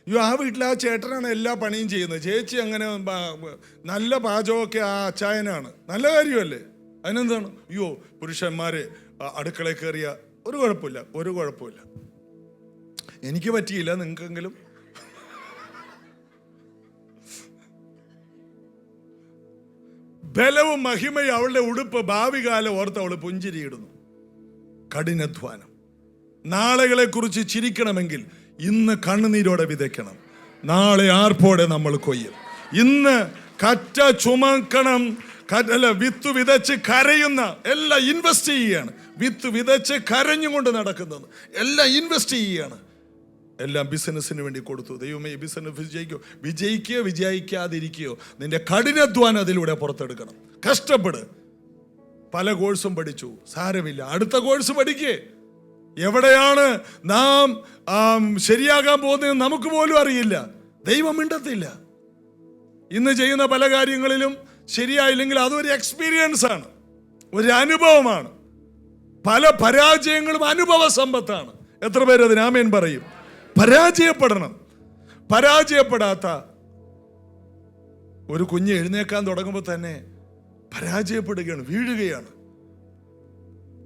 അയ്യോ ആ വീട്ടിൽ ആ ചേട്ടനാണ് എല്ലാ പണിയും ചെയ്യുന്നത്, ചേച്ചി അങ്ങനെ നല്ല പാചകമൊക്കെ ആ അച്ചായനാണ്. നല്ല കാര്യമല്ലേ? അതിനെന്താണ്? അയ്യോ പുരുഷന്മാര് അടുക്കളയിൽ കയറിയ ഒരു കുഴപ്പമില്ല. എനിക്ക് പറ്റിയില്ല, നിങ്ങൾക്കെങ്കിലും. ബലവും മഹിമയും അവളുടെ ഉടുപ്പ് ഭാവി കാലം ഓർത്ത് അവള് പുഞ്ചിരിയിടുന്നു. കഠിനാധ്വാനം. നാളെകളെ കുറിച്ച് ചിരിക്കണമെങ്കിൽ ഇന്ന് കണ്ണുനീരോടെ വിതയ്ക്കണം. നാളെ ആർപ്പോടെ നമ്മൾ കൊയ്യും. ഇന്ന് കറ്റ ചുമക്കണം. വിത്ത് വിതച്ച് കരയുന്ന എല്ലാം ഇൻവെസ്റ്റ് ചെയ്യുകയാണ്. വിത്ത് വിതച്ച് കരഞ്ഞുകൊണ്ട് നടക്കുന്നത് എല്ലാം ഇൻവെസ്റ്റ് ചെയ്യുകയാണ്. എല്ലാം ബിസിനസ്സിന് വേണ്ടി കൊടുത്തു. ദൈവമേ ഈ ബിസിനസ് വിജയിക്കുകയോ വിജയിക്കാതിരിക്കുകയോ നിന്റെ കഠിനാധ്വാനം അതിലൂടെ പുറത്തെടുക്കണം. കഷ്ടപ്പെട്. പല കോഴ്സും പഠിച്ചു, സാരമില്ല, അടുത്ത കോഴ്സ് പഠിക്കേ. എവിടെയാണ് നാം ശരിയാകാൻ പോകുന്നത് നമുക്ക് പോലും അറിയില്ല. ദൈവം മിണ്ടത്തില്ല. ഇന്ന് ചെയ്യുന്ന പല കാര്യങ്ങളിലും ശരിയായില്ലെങ്കിൽ അതൊരു എക്സ്പീരിയൻസ് ആണ്, ഒരു അനുഭവമാണ്. പല പരാജയങ്ങളും അനുഭവ സമ്പത്താണ്. എത്ര പേര് അതിന് ആമേൻ പറയും? പരാജയപ്പെടണം. പരാജയപ്പെടാത്ത ഒരു കുഞ്ഞ് എഴുന്നേക്കാൻ തുടങ്ങുമ്പോൾ തന്നെ പരാജയപ്പെടുകയാണ്, വീഴുകയാണ്.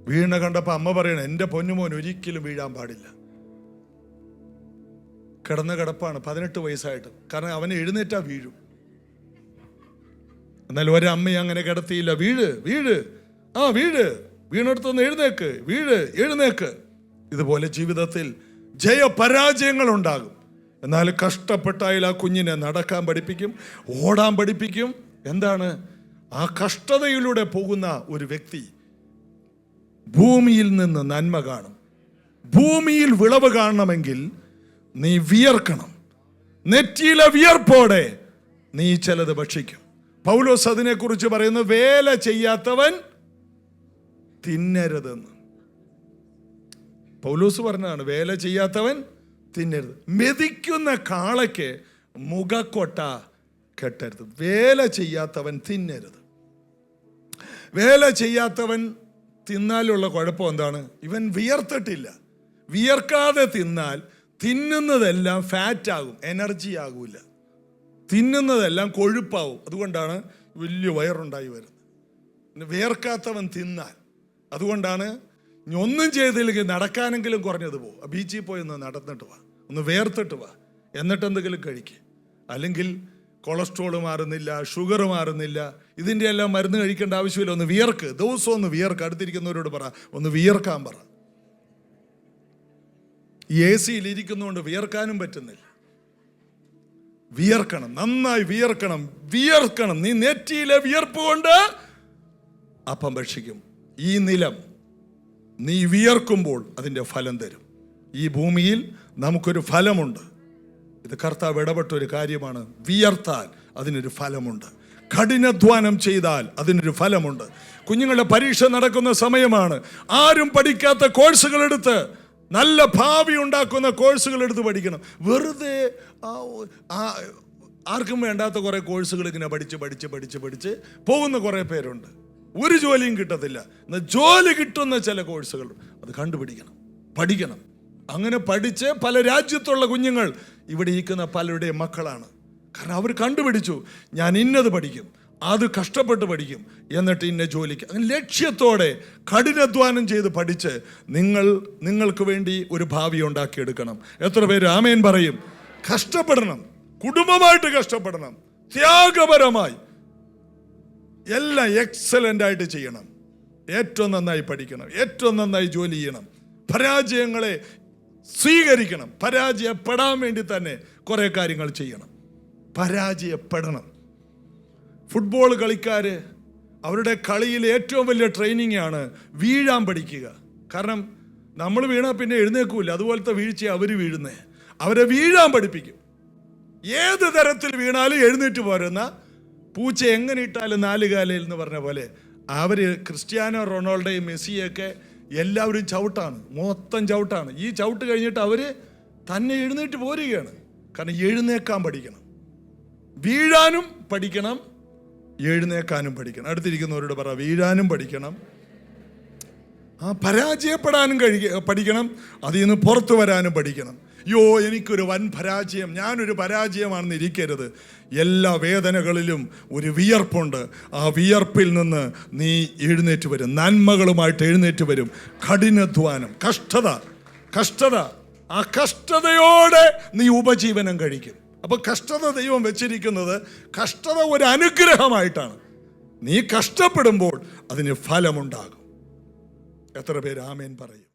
വീണ കണ്ടപ്പോൾ അമ്മ പറയണം, എൻ്റെ പൊന്നുമോൻ ഒരിക്കലും വീഴാൻ പാടില്ല. കിടന്ന കിടപ്പാണ് 18 വയസ്സായിട്ട്. കാരണം അവനെ എഴുന്നേറ്റാ വീഴും. എന്നാൽ ഒരമ്മയെ അങ്ങനെ കിടത്തിയില്ല. വീണെടുത്തൊന്ന് എഴുന്നേക്ക്. ഇതുപോലെ ജീവിതത്തിൽ ജയപരാജയങ്ങൾ ഉണ്ടാകും. എന്നാൽ കഷ്ടപ്പെട്ടായാൽ ആ കുഞ്ഞിനെ നടക്കാൻ പഠിപ്പിക്കും, ഓടാൻ പഠിപ്പിക്കും. എന്താണ്? ആ കഷ്ടതയിലൂടെ പോകുന്ന ഒരു വ്യക്തി ഭൂമിയിൽ നിന്ന് നന്മ കാണും. ഭൂമിയിൽ വിളവ് കാണണമെങ്കിൽ നീ വിയർക്കണം. നെറ്റിയിലെ വിയർപ്പോടെ നീ ചിലത് ഭക്ഷിക്കും. പൗലോസ് അതിനെക്കുറിച്ച് പറയുന്നത് വേല ചെയ്യാത്തവൻ തിന്നരുതെന്ന്. പൗലോസ് പറഞ്ഞതാണ് വേല ചെയ്യാത്തവൻ തിന്നരുത്. മെതിക്കുന്ന കാളയ്ക്ക് മുഖക്കൊട്ട കെട്ടരുത്. വേല ചെയ്യാത്തവൻ തിന്നരുത്. വേല ചെയ്യാത്തവൻ തിന്നാലുള്ള കുഴപ്പം എന്താണ്? ഇവൻ വിയർത്തിട്ടില്ല. വിയർക്കാതെ തിന്നാൽ തിന്നുന്നതെല്ലാം ഫാറ്റാകും, എനർജി ആകൂല. തിന്നുന്നതെല്ലാം കൊഴുപ്പാവും. അതുകൊണ്ടാണ് വലിയ വയറുണ്ടായി വരുന്നത്. പിന്നെ വിയർക്കാത്തവൻ തിന്നാൽ. അതുകൊണ്ടാണ് ഒന്നും ചെയ്തില്ലെങ്കിൽ നടക്കാനെങ്കിലും കുറഞ്ഞത് പോകും. ബീച്ചിൽ പോയി ഒന്ന് നടന്നിട്ട് വാ, ഒന്ന് വേർത്തിട്ട് വാ, എന്നിട്ട് എന്തെങ്കിലും കഴിക്കുക. അല്ലെങ്കിൽ കൊളസ്ട്രോൾ മാറുന്നില്ല, ഷുഗർ മാറുന്നില്ല, ഇതിൻ്റെ എല്ലാം മരുന്ന് കഴിക്കേണ്ട ആവശ്യമില്ല. ഒന്ന് വിയർക്ക്, ദിവസവും ഒന്ന് വിയർക്ക്. അടുത്തിരിക്കുന്നവരോട് പറ, ഒന്ന് വിയർക്കാൻ പറ. AC-യിൽ ഇരിക്കുന്നതുകൊണ്ട് വിയർക്കാനും പറ്റുന്നില്ല. വിയർക്കണം, നന്നായി വിയർക്കണം. നീ നെറ്റിയിലെ വിയർപ്പ് കൊണ്ട് അപ്പം ഭക്ഷിക്കും. ഈ നിലം നീ വിയർക്കുമ്പോൾ അതിൻ്റെ ഫലം തരും. ഈ ഭൂമിയിൽ നമുക്കൊരു ഫലമുണ്ട്. ഇത് കർത്താവ് ഇടപെട്ട ഒരു കാര്യമാണ്. വിയർത്താൽ അതിനൊരു ഫലമുണ്ട്. കഠിനാധ്വാനം ചെയ്താൽ അതിനൊരു ഫലമുണ്ട്. കുഞ്ഞുങ്ങളുടെ പരീക്ഷ നടക്കുന്ന സമയമാണ്. ആരും പഠിക്കാത്ത കോഴ്സുകൾ എടുത്ത്, നല്ല ഭാവി ഉണ്ടാക്കുന്ന കോഴ്സുകൾ എടുത്ത് പഠിക്കണം. വെറുതെ ആർക്കും വേണ്ടാത്ത കുറേ കോഴ്സുകൾ ഇങ്ങനെ പഠിച്ച് പോകുന്ന കുറേ പേരുണ്ട്. ഒരു ജോലിയും കിട്ടത്തില്ല. എന്നാൽ ജോലി കിട്ടുന്ന ചില കോഴ്സുകൾ അത് കണ്ടുപിടിക്കണം, പഠിക്കണം. അങ്ങനെ പഠിച്ച് പല രാജ്യത്തുള്ള കുഞ്ഞുങ്ങൾ ഇവിടെ ഇരിക്കുന്ന പലരുടെയും മക്കളാണ്. കാരണം അവർ കണ്ടുപിടിച്ചു, ഞാൻ ഇന്നത് പഠിക്കും, അത് കഷ്ടപ്പെട്ട് പഠിക്കും, എന്നിട്ട് ഇന്ന ജോലിക്ക്. അങ്ങനെ ലക്ഷ്യത്തോടെ കഠിനാധ്വാനം ചെയ്ത് പഠിച്ച് നിങ്ങൾക്ക് വേണ്ടി ഒരു ഭാവി ഉണ്ടാക്കിയെടുക്കണം. എത്ര പേര് ആമേൻ പറയും? കഷ്ടപ്പെടണം, കുടുംബമായിട്ട് കഷ്ടപ്പെടണം, ത്യാഗപരമായി എല്ലാം എക്സലൻ്റ് ആയിട്ട് ചെയ്യണം. ഏറ്റവും നന്നായി പഠിക്കണം, ഏറ്റവും നന്നായി ജോലി ചെയ്യണം, പരാജയങ്ങളെ സ്വീകരിക്കണം. പരാജയപ്പെടാൻ വേണ്ടി തന്നെ കുറേ കാര്യങ്ങൾ ചെയ്യണം. പരാജയപ്പെടണം. ഫുട്ബോൾ കളിക്കാർ അവരുടെ കളിയിൽ ഏറ്റവും വലിയ ട്രെയിനിങ് ആണ് വീഴാൻ പഠിക്കുക. കാരണം നമ്മൾ വീണാൽ പിന്നെ എഴുന്നേക്കൂല. അതുപോലത്തെ വീഴ്ച അവർ വീഴുന്നേ. അവരെ വീഴാൻ പഠിപ്പിക്കും. ഏത് തരത്തിൽ വീണാലും എഴുന്നേറ്റ് പോരുന്ന പൂച്ച എങ്ങനെ ഇട്ടാലും നാലുകാലയിൽ എന്ന് പറഞ്ഞ പോലെ അവർ ക്രിസ്ത്യാനോ റൊണാൾഡോയും മെസ്സിയൊക്കെ എല്ലാവരും ചവിട്ടാണ്, മൊത്തം ചവിട്ടാണ്. ഈ ചവിട്ട് കഴിഞ്ഞിട്ട് അവർ തന്നെ എഴുന്നേറ്റ് പോരുകയാണ്. കാരണം എഴുന്നേക്കാൻ പഠിക്കണം, വീഴാനും പഠിക്കണം, എഴുന്നേക്കാനും പഠിക്കണം. അടുത്തിരിക്കുന്നവരോട് പറ, വീഴാനും പഠിക്കണം, പരാജയപ്പെടാനും പഠിക്കണം, അതിൽ നിന്ന് പുറത്തു വരാനും പഠിക്കണം. എനിക്കൊരു വൻ പരാജയം, ഞാനൊരു പരാജയമാണെന്ന് ഇരിക്കരുത്. എല്ലാ വേദനകളിലും ഒരു വിയർപ്പുണ്ട്. ആ വിയർപ്പിൽ നിന്ന് നീ എഴുന്നേറ്റ് വരും, നന്മകളുമായിട്ട് എഴുന്നേറ്റ് വരും. കഠിനാധ്വാനം, കഷ്ടത, ആ കഷ്ടതയോടെ നീ ഉപജീവനം കഴിക്കും. അപ്പൊ കഷ്ടത ദൈവം വെച്ചിരിക്കുന്നത്, കഷ്ടത ഒരു അനുഗ്രഹമായിട്ടാണ്. നീ കഷ്ടപ്പെടുമ്പോൾ അതിന് ഫലമുണ്ടാകും. എത്ര പേര് ആമേൻ പറയും?